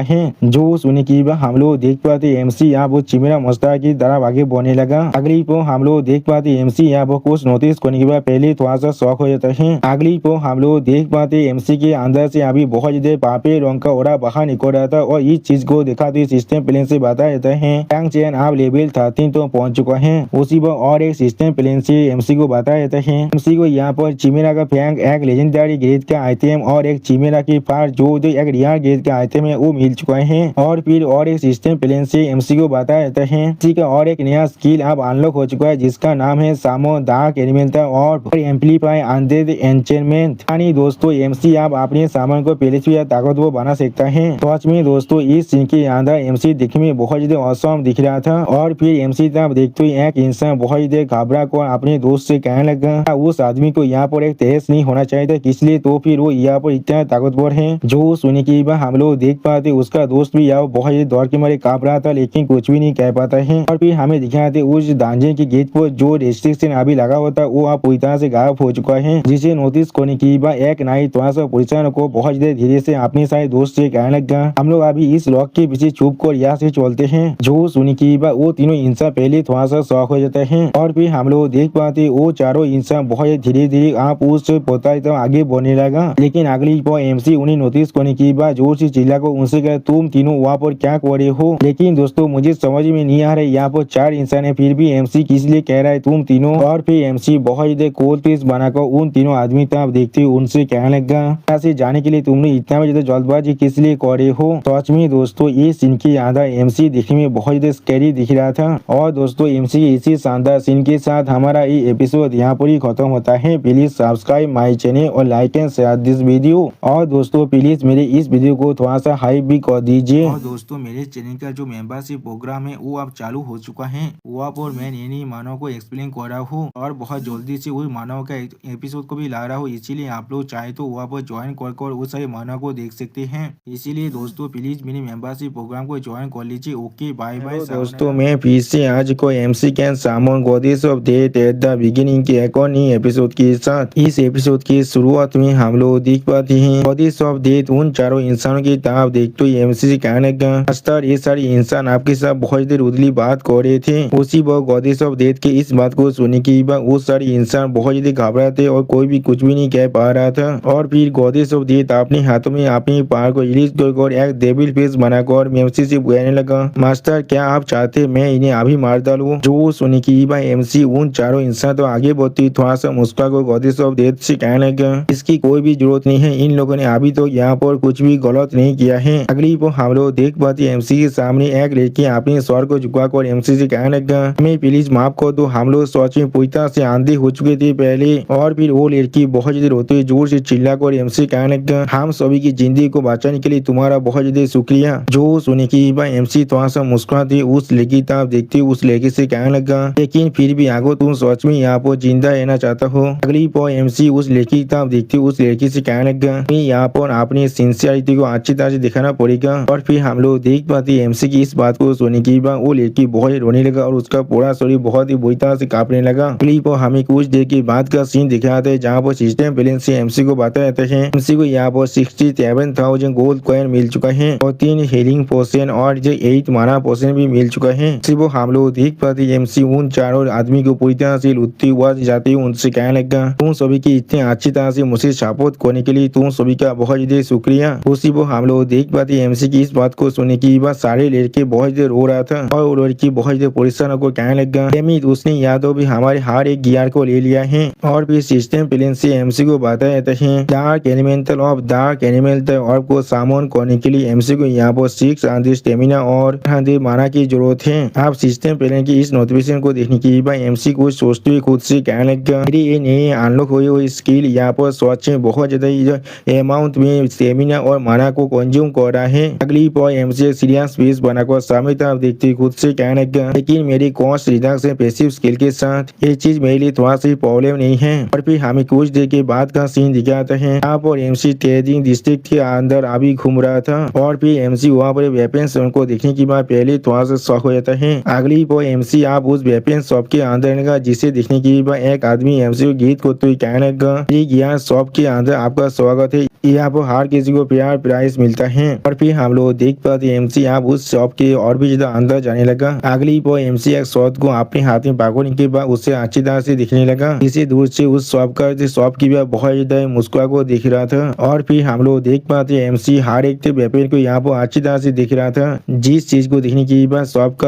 है। जो सुनने की बात हम लोग देख पाते एमसी यहाँ पर चिमेरा मोस्टर की तरफ आगे बढ़ने लगा। अगली पर हम लोग देख पाते एमसी यहाँ पर कुछ नोटिस करने के बाद पहले थोड़ा सा शौक हो जाता है। अगली पर हम लोग देख पाते एमसी के अंदर से अभी बहुत ज्यादा पापे रंग का ओरा बाहर निकल रहा था और इस चीज को दिखाते सिस्टम प्लेन से बताया जाता है टैंक चैन आप लेवल 13 तो पहुंच चुका है। उसी पर और एक सिस्टम प्लेन से एमसी को बताया जाता है एमसी को यहाँ पर चिमेरा का फैंग एक लेजेंडरी ग्रेड का आइटम और एक चिमेरा की फार जो एक रियर ग्रेड का आइटम है वो मिल चुका है। और फिर और एक सिस्टम प्लेन से एमसी को बताया जाता है एमसी का और एक नया स्किल अब अनलॉक हो चुका है जिसका नाम है सामो डार्क एलिमेंटल और एम्पलीफाई अनडेड एन्चेंटमेंट। यानी दोस्तों एमसी आप अपने सामान को पहले से ताकतवर बना सकता है। सच में दोस्तों इस सीन के अंदर एमसी दिखने में बहुत ज्यादा औसम दिख रहा था। और फिर एमसी तब देखते हुए एक इंसान बहुत ज्यादा घबरा कर अपने दोस्त से कहने लगा उस आदमी को यहाँ पर एक तहस नहीं होना चाहिए था, इसलिए तो फिर वो यहाँ पर इतना ताकतवर है। जो सुनने की बात हम लोग देख पाते उसका दोस्त भी यहाँ बहुत ज्यादा दौड़ के मारे कांप रहा था, लेकिन कुछ भी नहीं कह पाता है। और फिर हमें दिखाते उस दांजे की गेट पर जो रेस्ट्रिक्शन अभी लगा हुआ था वो आप पूरी तरह से गायब हो चुका है, जिसे नोटिस करने की बात एक नाई थोड़ा सा पुलिस को बहुत ज्यादा धीरे से अपने सारे दोस्त से कहने लगा हम लोग अभी इस लॉक के पीछे छुप कर यहाँ से चलते हैं। जो सुनी की बात वो तीनों इंसान पहले थोड़ा सा शौक हो जाता है। और फिर हम लोग देख पाते वो चारों इंसान बहुत धीरे धीरे आप उस पोता तो आगे बढ़ने लगा, लेकिन अगली पर एमसी उन्हें नोटिस करने की बात जोर से चिल्ला को उनसे कहा तुम तीनों वहाँ पर क्या कर रहे हो। लेकिन दोस्तों मुझे समझ में नहीं आ रहा है यहाँ पर 4 इंसान है फिर भी एमसी किस लिए कह रहा है तुम तीनों। और फिर एमसी बहुत ज्यादा कोल पीस बनाकर उन तीनों आदमी तब देखते उनसे कहने लगा यहाँ से जाने के लिए तुमने इतना ज्यादा जल्दबाजी किस लिए कर रहे हो। सच में दोस्तों ये सीन के अंदर एमसी दिखने में बहुत ज्यादा स्कैरी दिख रहा था। और दोस्तों एमसी इसी शानदार सीन के साथ हमारा ये एपिसोड यहाँ पर ही खत्म होता है। प्लीज सब्सक्राइब माई चैनल और like and share this video. और दोस्तों प्लीज मेरे इस वीडियो को थोड़ा सा हाइप भी कर दीजिए। और दोस्तों मेरे चैनल का जो मेंबरशिप प्रोग्राम है वो अब चालू हो चुका है, वहाँ पर मैं नई मानव को एक्सप्लेन कर रहा हूँ और बहुत जल्दी से उस मानव का एपिसोड को भी ला रहा हूँ, इसीलिए आप लोग चाहे तो वहाँ पर ज्वाइन कर उस सारे मानव को देख सकते हैं। इसीलिए दोस्तों प्लीज मेरी मेंबरशिप प्रोग्राम को ज्वाइन कर लीजिए। ओके बाय बाय दोस्तों, मैं फिर से आज को MC can summon goddess of death at the beginning के एक और नई एपिसोड के साथ। इस एपिसोड की शुरुआत में हम लोग देख पाते हैं गॉडेस ऑफ डेथ उन चारों इंसानों की तरफ देखते हुए एमसी से कहने लगा मास्टर ये सारे इंसान आपके साथ बहुत देर उदली बात कर रहे थे। उसी वक्त गॉडेस ऑफ डेथ के इस बात को सुनने के बाद वो सारे इंसान बहुत ज्यादा घबरा थे और कोई भी कुछ भी नहीं कह पा रहा था। और फिर गॉडेस ऑफ डेथ अपने हाथों में अपनी पावर को रिलीज कर एक डेविल फेस बनाकर एमसी से कहने लगा मास्टर क्या आप चाहते मैं इन्हें अभी मार डालूं। जो सुनने की बात एमसी उन चारों इंसान तो आगे बढ़ती थोड़ा सा मुस्कुरा को गॉडेस ऑफ डेथ से कहने लगा इसकी कोई भी जरूरत नहीं है, इन लोगों ने अभी तो यहाँ पर कुछ भी गलत नहीं किया है। अगली पर हम लोग देख पाते एमसी के सामने एक लड़की अपने स्वर को झुकाकर एमसी से कहने लगा हमें प्लीज माफ कर दो, हम लोग सोच में पूरी तरह से आंधी हो चुके थे पहले। और फिर वो लड़की बहुत ज्यादा रोते जोर से चिल्ला कर एमसी कहने लगा हम सभी की जिंदगी को बचाने के लिए तुम्हारा बहुत ज्यादा शुक्रिया। जो सुने की बाद एमसी थोड़ा सा मुस्कुराते उस लड़की तरफ देखते उस लड़की से कहने लगा, लेकिन फिर भी आगो तुम सच में यहाँ पर जिंदा रहना चाहता हो। अगली पॉइंट एमसी उस लड़की तरफ देखते उस लड़की से कहने लगा, यहाँ पर अपनी सिंसियरिटी को अच्छी तरह से दिखाना पड़ेगा। और फिर हम लोग देख पाते एमसी की इस बात को सुनने के बाद वो लड़की बहुत रोने लगा और उसका पूरा शरीर बहुत ही बुरी तरह से कांपने लगा। अगली पर हमें कुछ देर के बाद का सीन दिखाते हैं जहाँ पर सिस्टम बैलेंस से एमसी को बताया जाता है एमसी को यहाँ पर 67,000 गोल्ड कॉइन मिल चुका है और 3 हीलिंग पोशन और जो 8 माना पोशन भी मिल चुका है। सिर्फ हम लोग देख पाते एमसी उन चारों आदमी को पूरी तरह से लुटते हुआ जाते हुए उनसे कहने लगा, तुम सभी की इतने अच्छी तरह से मुझे सपोर्ट करने के लिए तुम सभी का बहुत ज्यादा शुक्रिया। उसी वो हम लोग देख पाते एमसी की इस बात को सुनने के बाद सारे लड़के बहुत ज्यादा रो रहा था और वो लड़की बहुत ज्यादा परेशान होकर कहने लगा, उसने यादव भी हमारे हर एक गियर को ले लिया है। और फिर सिस्टम प्लेन से एमसी को बताया जाता है dark elemental of dark elemental ऑर्ब को सामोन करने के लिए एमसी को यहाँ पर 600 स्टेमिना और 100 माना की जरूरत है। आप सिस्टम प्लेन की इस नोटिफिकेशन को देखने के बाद एमसी को सोचते हुए खुद से कहने लगा, मेरी ये नई अनलॉक हुई हुई स्किल यहाँ पर सच में बहुत ज्यादा अमाउंट में स्टेमिना और माना को कंज्यूम कर रहा है। अगली पर एमसी सीरियस फेस बनाकर सामने तरफ देखते खुद से कहने लगा, लेकिन मेरी कॉस्ट रिडक्शन पैसिव स्किल के साथ ये चीज मेरे लिए थोड़ा सा प्रॉब्लम नहीं है। और फिर हमें कुछ देर के बाद का सीन दिखाता है यहाँ पर एमसी ट्रेडिंग डिस्ट्रिक्ट के अंदर अभी घूम रहा था और फिर एमसी वहाँ पर वेपन्स को देखने के बाद पहले थोड़ा सा शॉक हो जाता है। अगली पर एमसी आप उस वेपन शॉप के अंदर लगा जिसे देखने के बाद एक आदमी एमसी को गीत को तो कहने लगा, यहाँ शॉप के अंदर आपका स्वागत है, यहाँ पर हर किसी को प्यार प्राइस मिलता है। और फिर हम लोग देख पाते एमसी आप उस शॉप के और भी ज्यादा अंदर जाने लगा। अगली पर एमसी एक शॉट को अपने हाथ में पकड़ने के बाद उससे अच्छी तरह से दिखने लगा। इसी दूर से उस शॉप की भी बहुत ज्यादा मुस्कुरा को दिख रहा था। और फिर हम लोग देख पाते एमसी हर एक व्यापारी को यहाँ पर अच्छी तरह से दिख रहा था। जिस चीज को देखने के बाद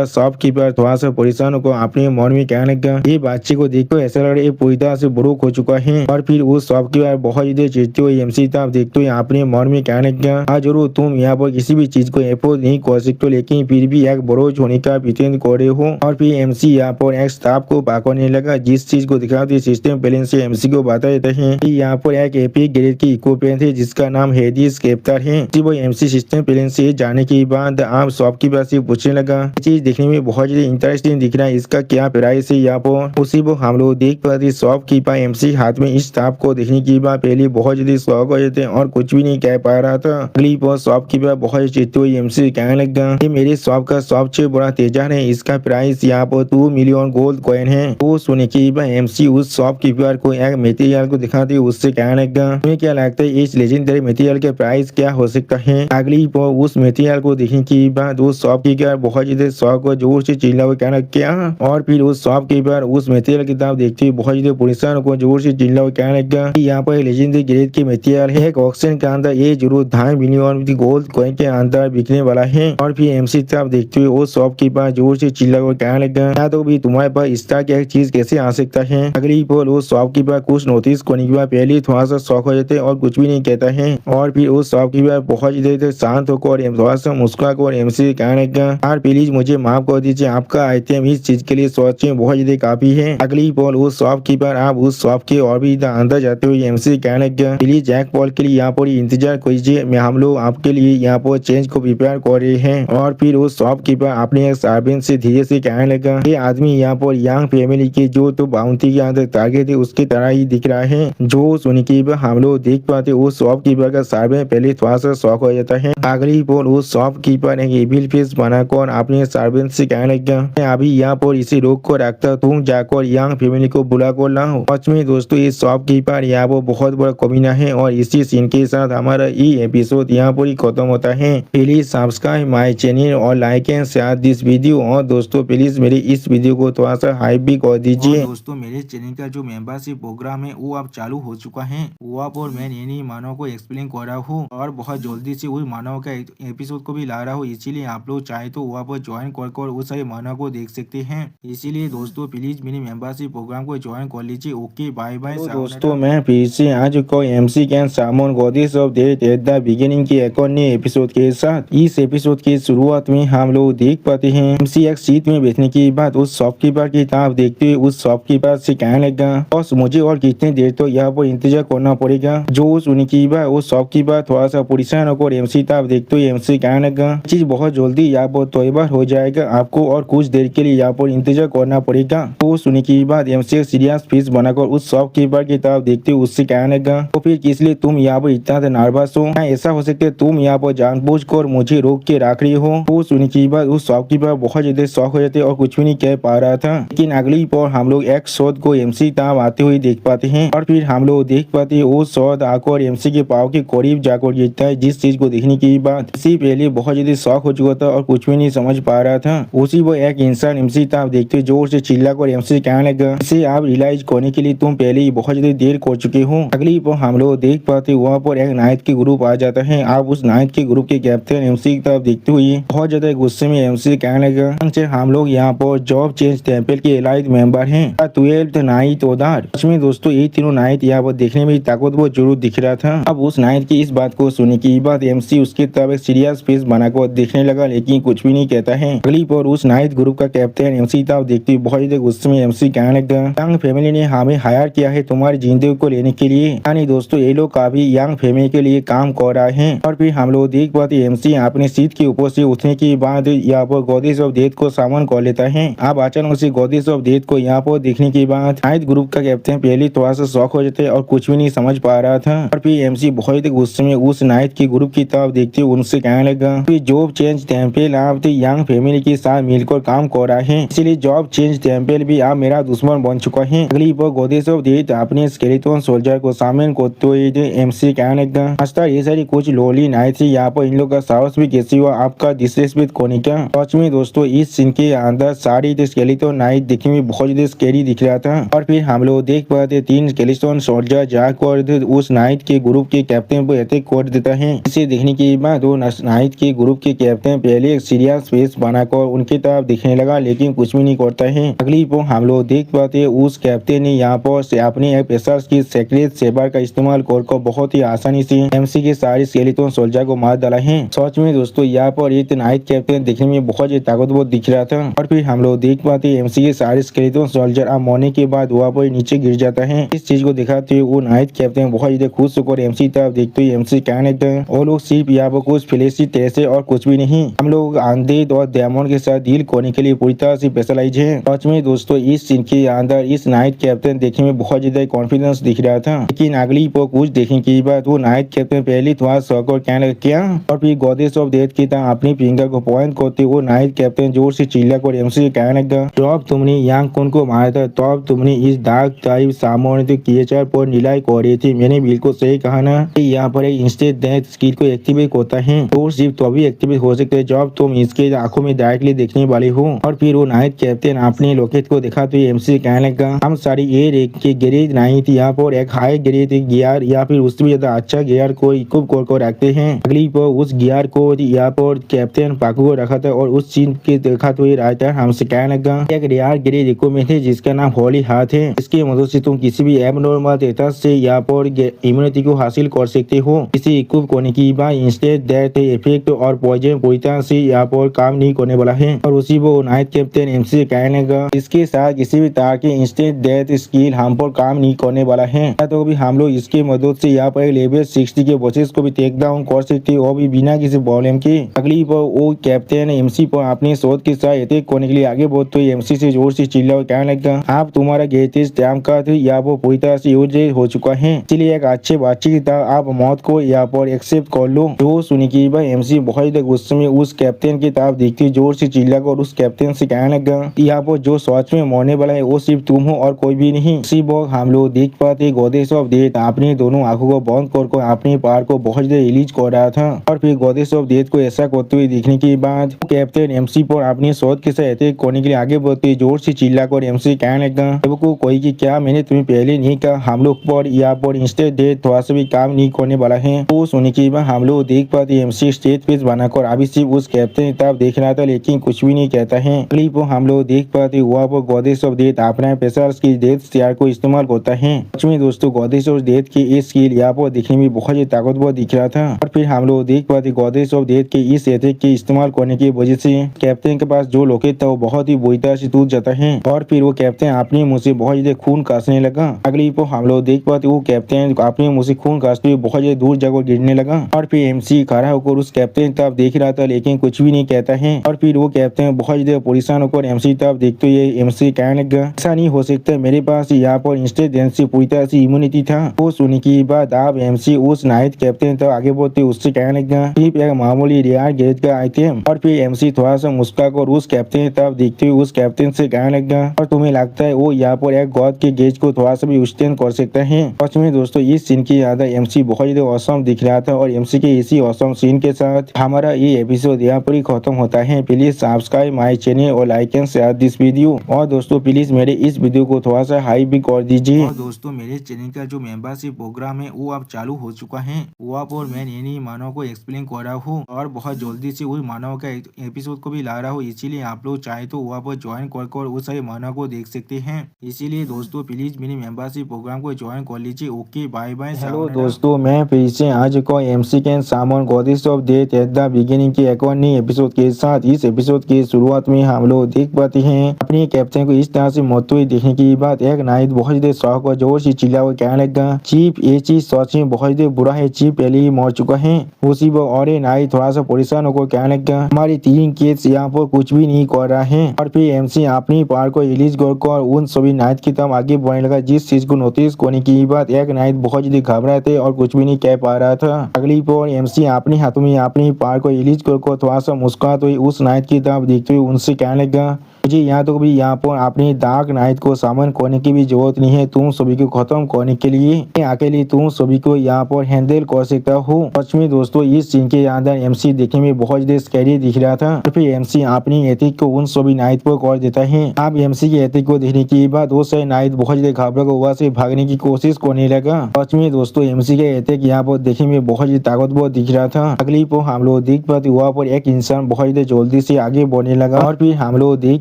शॉपकीपर थोड़ा सा परेशान होकर अपने मन में कहने लगा, ये बच्चे को देखो ऐसा लग रहा है पूरी तरह से ब्रोक हो चुका है। और फिर उस शॉपकीपर बहुत ज्यादा चिढ़ते हुए एमसी तरफ देखते हुए अपने मन में कहने लगा, हाँ जरूर तुम यहाँ पर किसी भी चीज को अफोर्ड नहीं कर सकते लेकिन फिर भी एक बरोज होने का प्रिटेंड कर रहे हो। और फिर एमसी यहाँ पर एक स्टाफ को पकड़ने लगा जिस चीज को दिखाते सिस्टम बैलेंस से एमसी को बता देते हैं कि यहाँ पर एक एपिक ग्रेड की इक्विपमेंट है जिसका नाम हेडिस कैप्टर है। वो एमसी सिस्टम बैलेंस से जाने के बाद आप शॉपकीपर से पूछने लगा, चीज देखने में बहुत ज्यादा इंटरेस्टिंग दिख रहा है, इसका क्या प्राइस है यहाँ पर। उसी वो हम लोग देख पाते शॉपकीपर एमसी हाथ में इस स्टाफ को देखने के बाद पहले बहुत ज्यादा शौक हो जाते और कुछ भी नहीं कह पा रहा था। अगली पर शॉपकीपर बहुत चिढ़ते हुए एमसी कहने लगा, ये मेरे शॉप का सबसे बड़ा तेजाब है, इसका प्राइस यहाँ पर 2 मिलियन गोल्ड कॉइन है। वो सुने के बाद एमसी उस शॉपकीपर को एक मटेरियल को दिखाते उससे कहने लगा, तुम्हें क्या लगता है इस लेजेंडरी मटेरियल के प्राइस क्या हो सकता है। अगली पर उस मटेरियल को देखने के बाद उस शॉपकीपर बहुत ज्यादा शौक और जोर से चिल्ला हुआ कहना क्या। और फिर उस शॉपकीपर उस मटेरियल की तरफ देखते हुए बहुत ज्यादा परेशान को जोर से चिल्ला हुआ कहने लगा, यहाँ पर लेजेंडरी ग्रेड की मटेरियल है, एक ऑक्शन के अंदर ये जरूर 2.5 मिलियन गोल्ड कॉइन के अंदर बिकने वाला है। और फिर एमसी तरफ देखते हुए वो शॉपकीपर जोर से चिल्ला हुआ कहने लगा, क्या तो भी तुम्हारे पास इस तरह की एक चीज कैसे आ सकता है। अगली पर वो शॉपकीपर कुछ नोटिस करने के बाद पहले थोड़ा सा शौक हो जाते और कुछ भी नहीं कहता है। और फिर वो शॉपकीपर बहुत ज्यादा शांत होकर थोड़ा सा मुस्कुरा कर एमसी कहने लगा, यार प्लीज मुझे माफ कर दीजिए, आपका आइटम इस चीज के लिए सोच में बहुत ज्यादा काफी है। अगली पर वो शॉपकीपर आप उस शॉप के और भी अंदर जाते हुए एमसी कहने लगा, प्लीज जैक पॉल के लिए यहाँ पर इंतजार कीजिए, हम लोग आपके लिए यहाँ पर चेंज को प्रिपेयर कर रहे हैं। और फिर वो शॉपकीपर अपने एक सर्वेंट से धीरे से कहने लगा, ये आदमी यहाँ पर यंग फैमिली के जो तो बाउंटी के अंदर टारगेट है उसकी तरह ही दिख रहा है। जो सुन के हम लोग देख पाते वो शॉपकीपर का सर्वेंट पहले थोड़ा सा शौक हो जाता है। अगली पर वो शॉपकीपर एक एविल फेस बनाकर अपने सर्वेंट से कहने लगा, मैं अभी यहाँ पर इसे रोक कर रखता, तुम जाकर यंग फैमिली को बुला कर लाओ। सच में दोस्तों ये शॉपकीपर यहाँ पर बहुत बड़ा कमीना है। और इसी सीन के साथ हमारा ये एपिसोड यहाँ पर ही खत्म होता है। प्लीज सब्सक्राइब माय चैनल और like and share this video. और दोस्तों प्लीज मेरे इस वीडियो को थोड़ा सा हाइप भी कर दीजिए। दोस्तों मेरे चैनल का जो मेंबरशिप प्रोग्राम है वो अब चालू हो चुका है। वहाँ पर मैं नई मानव को एक्सप्लेन कर रहा हूँ और बहुत जल्दी से उस मानव का एपिसोड को भी ला रहा हूँ। इसीलिए आप लोग चाहे तो वहाँ पर ज्वाइन कर उस सारे मानव को देख सकते हैं। इसीलिए दोस्तों प्लीज मेरे मेंबरशिप प्रोग्राम को ज्वाइन कर लीजिए। Okay bye bye. दोस्तों मैं फिर से आज को MC can summon goddess of death at the beginning के एक और नए एपिसोड के साथ। इस एपिसोड की शुरुआत में हम लोग देख पाते हैं एमसी एक सीट में बैठने के बाद उस शॉपकीपर की तरफ देखते हुए उस शॉपकीपर से कहने लगा, बस मुझे और कितनी देर तो यहाँ पर इंतजार करना पड़ेगा। जो सुनी की बात उस शॉपकीपर थोड़ा सा परेशान होकर एमसी तब देखते हुए एमसी कहने लगा चीज बहुत जल्दी यहाँ पर तैयार हो जाएगा, आपको और कुछ देर के लिए यहाँ पर इंतजार करना पड़ेगा। तो सुनने की बात एमसी सीरियस फेस बनाकर उस शॉपकीपर की तरफ देखते हुए उससे कहने लगा तो फिर किस लिए तुम यहाँ पर इतना नर्वस हो? ऐसा हो सकता है तुम यहाँ पर जानबूझकर मुझे रोक के रख रही हो। तो सुनने की बात उस शॉपकीपर बहुत ज्यादा शौक हो जाते और कुछ भी नहीं कह पा रहा था। लेकिन अगली पर हम लोग एक शोध को एमसी तब आते हुए देख पाते हैं और फिर हम लोग देख पाते हैं वो शोध आकर एमसी के पाव के करीब जाकर गिरता है। जिस चीज को देखने की बात इसी पहले बहुत ज्यादा शौक हो चुका था और कुछ भी नहीं समझ पा रहा था। उसी वो एक इंसान एमसी तब देखते जोर से चिल्ला कर एमसी कहने लगा इसे आप रियलाइज करने के लिए तुम पहले ही बहुत ज्यादा देर कर चुके हो। अगली पर हम लोग देख पाते वहाँ पर एक नाइट के ग्रुप आ जाता है। आप उस नाइट के ग्रुप के कैप्टन एमसी की तरफ देखते हुए बहुत ज्यादा गुस्से में एमसी कहने लगा हम लोग यहाँ पर जॉब चेंज टेम्पल के एलाइड मेंबर हैं। 12th नाइट उधर में दोस्तों ये तीनों नाइट यहाँ पर देखने में ताकतवर जरूर दिख रहा था। अब उस नाइट की इस बात को सुनने की बात एमसी उसके तरफ एक सीरियस फेस बनाकर देखने लगा लेकिन कुछ भी नहीं कहता है। अगली पर उस नाइट ग्रुप का कैप्टन एमसी तब देखते बहुत ज्यादा गुस्से में एमसी कहने लगा यंग फैमिली ने हमें हायर किया है तुम्हारी जिंदगी को लेने के लिए। यानी दोस्तों ये लोग काफी यंग फैमिली के लिए काम कर रहे हैं। और फिर हम लोग देख पाते एमसी अपने सीट के ऊपर से उठने के बाद यहाँ पर गॉडेस ऑफ डेथ को सामन कर लेता है। अब अचानक से गॉडेस ऑफ डेथ को यहाँ पर देखने के बाद नाइट ग्रुप का कैप्टन पहले थोड़ा सा शॉक हो जाते और कुछ भी नहीं समझ पा रहा था। और फिर एमसी बहुत गुस्से में उस नाइट के ग्रुप की तरफ देखते उनसे कहने लगा जॉब चेंज टेम्पल आप यंग फैमिली के साथ मिलकर काम कर रहा है, इसलिए जॉब चेंज टेम्पल भी आप मेरा दुश्मन बन चुका है। अगली पर गॉडेस ऑफ डेथ अपने स्केलेटन सोल्जर को सामने करते हुए एमसी कहने लगा रास्ता ये सारी कुछ लोली नाइट थी, यहाँ पर इन लोग का साहस भी कैसी हुआ आपका डिसरेस्पेक्ट करने का। सच में दोस्तों इस सीन के अंदर सारी स्केलेटन नाइट दिखने में बहुत ज्यादा स्कैरी दिख रहा था। और फिर हम लोग देख पाते 3 स्केलेटन सोल्जर जाकर उस नाइट के ग्रुप के कैप्टन पर अटैक कर देता है। इसे देखने के बाद वो नाइट के ग्रुप के कैप्टन पहले एक सीरियस फेस बनाकर उनके तरफ दिखने लगा लेकिन कुछ भी नहीं करता है। अगली पर हम लोग देख पाते उस कैप्टन ने यहाँ पर अपने पेशर्स की सेक्रेट सेबर का इस्तेमाल कर बहुत ही आसानी से एमसी के सारे स्केलेटन सोल्जर को मार डाला है। सच में दोस्तों यहाँ पर एक नाइट कैप्टन देखने में बहुत ही ताकतवर दिख रहा था। और फिर हम लोग देख पाते एमसी के सारे स्केलेटन सोल्जर अब मरने के बाद वहाँ पर नीचे गिर जाता है। इस चीज को दिखाते हुए वो नाइट कैप्टन बहुत ज्यादा खुश होकर एमसी तरफ देखते हुए एमसी कहने लगा वो लोग सिर्फ यहाँ पर कुछ फ्लैशी टेस्ट और कुछ भी नहीं, हम लोग अनडेड और डेमन के साथ डील करने के लिए पूरी तरह से स्पेशलाइज है। सच में दोस्तों इस सीन के अंदर इस नाइट कैप्टन देखने में बहुत ज्यादा कॉन्फिडेंस दिख रहा था। लेकिन अगली पर कुछ देखने के बाद वो नाइट कैप्टन पहले थोड़ा शौक और कहने लगा क्या। और फिर गॉडेस ऑफ डेथ की तरह अपनी फिंगर को पॉइंट करते वो नाइट कैप्टन जोर से चिल्ला कर एमसी से कहने लगा तब तुमने यांग कौन को मारा था, तब तुमने इस डार्क टाइप सामने क्रिएचर पर निलाई कर रही थी। मैंने बिल्कुल सही कहा ना कि यहाँ पर एक इंस्टेंट डेथ स्किल को एक्टिवेट होता है तो सिर्फ तभी एक्टिवेट हो सकते है जब तुम इसके आंखों में डायरेक्टली देखने वाले हो। और फिर वो नाइट कैप्टन अपने लोकेट को देखा तो एमसी कहने लगा हम सारी ये रेक के ग्रेड नहीं थी, यहाँ पर एक हाई ग्रेड गियर या फिर उससे भी ज्यादा अच्छा गियर को इक्विप कर रखते हैं। अगली पर उस गियर को यहाँ पर कैप्टन पाकू को रखा था और उस चीज के देखा तो राइटर हमसे कहने लगा एक रेयर ग्रेड इक्विपमेंट है जिसका नाम होली हाथ है, इसकी मदद से तुम किसी भी एबनॉर्मल डेटा से यहाँ पर इम्यूनिटी को हासिल कर सकते हो। इसे इक्विप करने की बाद इंस्टेंट डेथ इफेक्ट और पॉइजन पूरी तरह से यहाँ पर काम नहीं करने वाला है। और उसी वो नाइट कैप्टन एमसी कहने लगा इसके साथ किसी भी तरह की इंस्टेंट डेथ स्किल हम पर काम नहीं करने वाला है, तो भी हम लोग इसके मदद से यहाँ पर लेवल 60 के बॉसेस को भी टेक डाउन कर सकते वो भी बिना किसी प्रॉब्लम के। अगली पर वो कैप्टन एमसी पर अपने शोध के साथ अटैक करने के लिए आगे बढ़ते तो एमसी से जोर से चिल्ला और कहने लगा आप तुम्हारा ग्रेटेस्ट टाइम का यहाँ पर पूरी तरह से यूज हो चुका है, इसलिए एक अच्छे बच्चे की तरह आप मौत को यहाँ पर एक्सेप्ट कर लो। जो सुनी की बात एमसी बहुत गुस्से में उस कैप्टन की तरफ देखते जोर से चिल्ला कर उस कैप्टन से कहने लगा यहाँ पर जो सच में मरने वाला है वो सिर्फ तुम हो और कोई भी नहीं। इसी वक्त हम लोग देख पाते गॉडेस ऑफ डेथ अपनी दोनों आंखों को बंद कर अपने पार को बहुत ज्यादा रिलीज कर रहा था। और फिर गॉडेस ऑफ डेथ को ऐसा करते हुए देखने के बाद कैप्टन एमसी पर अपने शोध के साथ अटैक करने के लिए आगे बढ़ते जोर से चिल्ला कर एमसी कहने लगा को कोई की क्या मैंने तुम्हें पहले नहीं कहा हम लोग पर यहाँ पर इंस्टेंट डेथ थोड़ा सा भी काम नहीं करने वाला है। तो सुनने के बाद हम लोग देख पाते एमसी स्टेज पेज बनाकर अभी सिर्फ उस कैप्टन की तरफ देख रहा था लेकिन कुछ भी नहीं कहता है। अगली पर हम लोग देख पाते वहाँ पर गॉडेस ऑफ डेथ अपना पेशर्स की डेथ स्टार को इस्तेमाल करता है। सच में दोस्तों गॉडेस ऑफ डेथ की इस स्किल यहाँ पर दिखने में बहुत ही ताकतवर दिख रहा था। और फिर हम लोग देख पाते गॉडेस ऑफ डेथ के इस अटैक के इस्तेमाल करने की वजह से कैप्टन के पास जो लोकेट था वो बहुत ही बुरी तरह से टूट जाता है। और फिर वो कैप्टन अपने मुंह से बहुत ज्यादा खून कासने लगा। अगली पर हम लोग देख पाते वो कैप्टन अपने मुंह से खून कासते हुए बहुत ज्यादा दूर जाकर गिरने लगा। और फिर फिर एमसी खड़ा होकर उस कैप्टन तरफ देख रहा था लेकिन कुछ भी नहीं कहता है। और फिर वो कैप्टन बहुत ज्यादा परेशान होकर एमसी तरफ देखते हुए एमसी कहने लगा, ऐसा नहीं हो सकता, मेरे पास यहाँ पर इंस्टेंट से पूरी तरह से इम्यूनिटी था। वो सुनने के बाद आप एमसी उस नाइट कैप्टन तक आगे बढ़ते उससे कहने लगा, सिर्फ एक मामूली रेयर गेज का आइटम। और फिर एमसी थोड़ा सा मुस्कुराकर उस कैप्टन तरफ देखते हुए उस कैप्टन से कहने लगा, और तुम्हें लगता है वो यहाँ पर एक गॉड के गेज को थोड़ा सा भी एक्सटेंड कर सकता है। सच में दोस्तों इस सीन की याद एमसी बहुत ज्यादा औसम दिख रहा था और एमसी के इसी औसम सीन के साथ हमारा ये एपिसोड यहाँ पर ही खत्म होता है। प्लीज सब्सक्राइब माय चैनल और like and share this video. और दोस्तों प्लीज मेरे इस वीडियो को थोड़ा सा हाई भी कर दीजिए। और दोस्तों मेरे चैनल का जो मेंबरशिप प्रोग्राम है वो अब चालू हो चुका है। वो आप और मैं नई मानव को एक्सप्लेन कर रहा हूँ और बहुत जल्दी से उस मानव का एपिसोड को भी ला रहा हूँ। इसीलिए आप लोग चाहे तो वहाँ पर ज्वाइन कर उस सारे मानव को देख सकते हैं। इसीलिए दोस्तों प्लीज मेरी मेंबरशिप प्रोग्राम को ज्वाइन कर लीजिए। Okay bye bye. हेलो दोस्तों, मैं फिर से आज को MC can summon goddess of death at the beginning के एक और नई एपिसोड के साथ। इस एपिसोड की शुरुआत में हम लोग देख पाते हैं अपने कैप्टन को इस तरह से मरते हुए देखने की बात एक नाइट बहुत ज्यादा शौक और जोर से चिल्ला हुआ कहने लगा, चीफ ये चीज सच में बहुत ज्यादा बुरा है, चीफ पहले ही मर चुका है। उसी वो और नाइट थोड़ा सा परेशान होकर कहने लगा, हमारी 3 केस यहाँ पर कुछ भी नहीं कर रहा है। और फिर एमसी अपनी पावर को रिलीज कर उन सभी नाइट की तरफ आगे बढ़ने लगा। जिस चीज को नोटिस करने की बात एक नाइट बहुत ज्यादा घबराए थे और कुछ भी नहीं कह पा रहा था। अगली पर एमसी अपने हाथों में अपनी पावर को रिलीज कर थोड़ा सा मुस्कुराते हुए उस नाइट की तरफ देखते हुए उनसे कहने लगा, मुझे यहाँ तो भी यहाँ पर अपनी डार्क नाइट को सामन करने की भी जरूरत नहीं है। तुम सभी को खत्म करने के लिए अकेले तुम सभी को यहाँ पर हैंडल कर सकता हूँ। सच में दोस्तों इस सीन के अंदर एमसी देखने में बहुत ज्यादा स्कैरी दिख रहा था। और फिर एमसी अपनी एथिक को उन सभी नाइट पर कर देता है। अब एमसी की एथिक को देखने के बाद वो सारे नाइट बहुत ज्यादा घबरा कर वहाँ से भागने की कोशिश करने लगा। सच में दोस्तों एमसी के एथिक यहाँ पर देखने में बहुत ज्यादा ताकतवर दिख रहा था। अगली पर हम लोग देख पाते वहाँ पर एक इंसान बहुत ज्यादा जल्दी से आगे बढ़ने लगा। और फिर हम लोग देख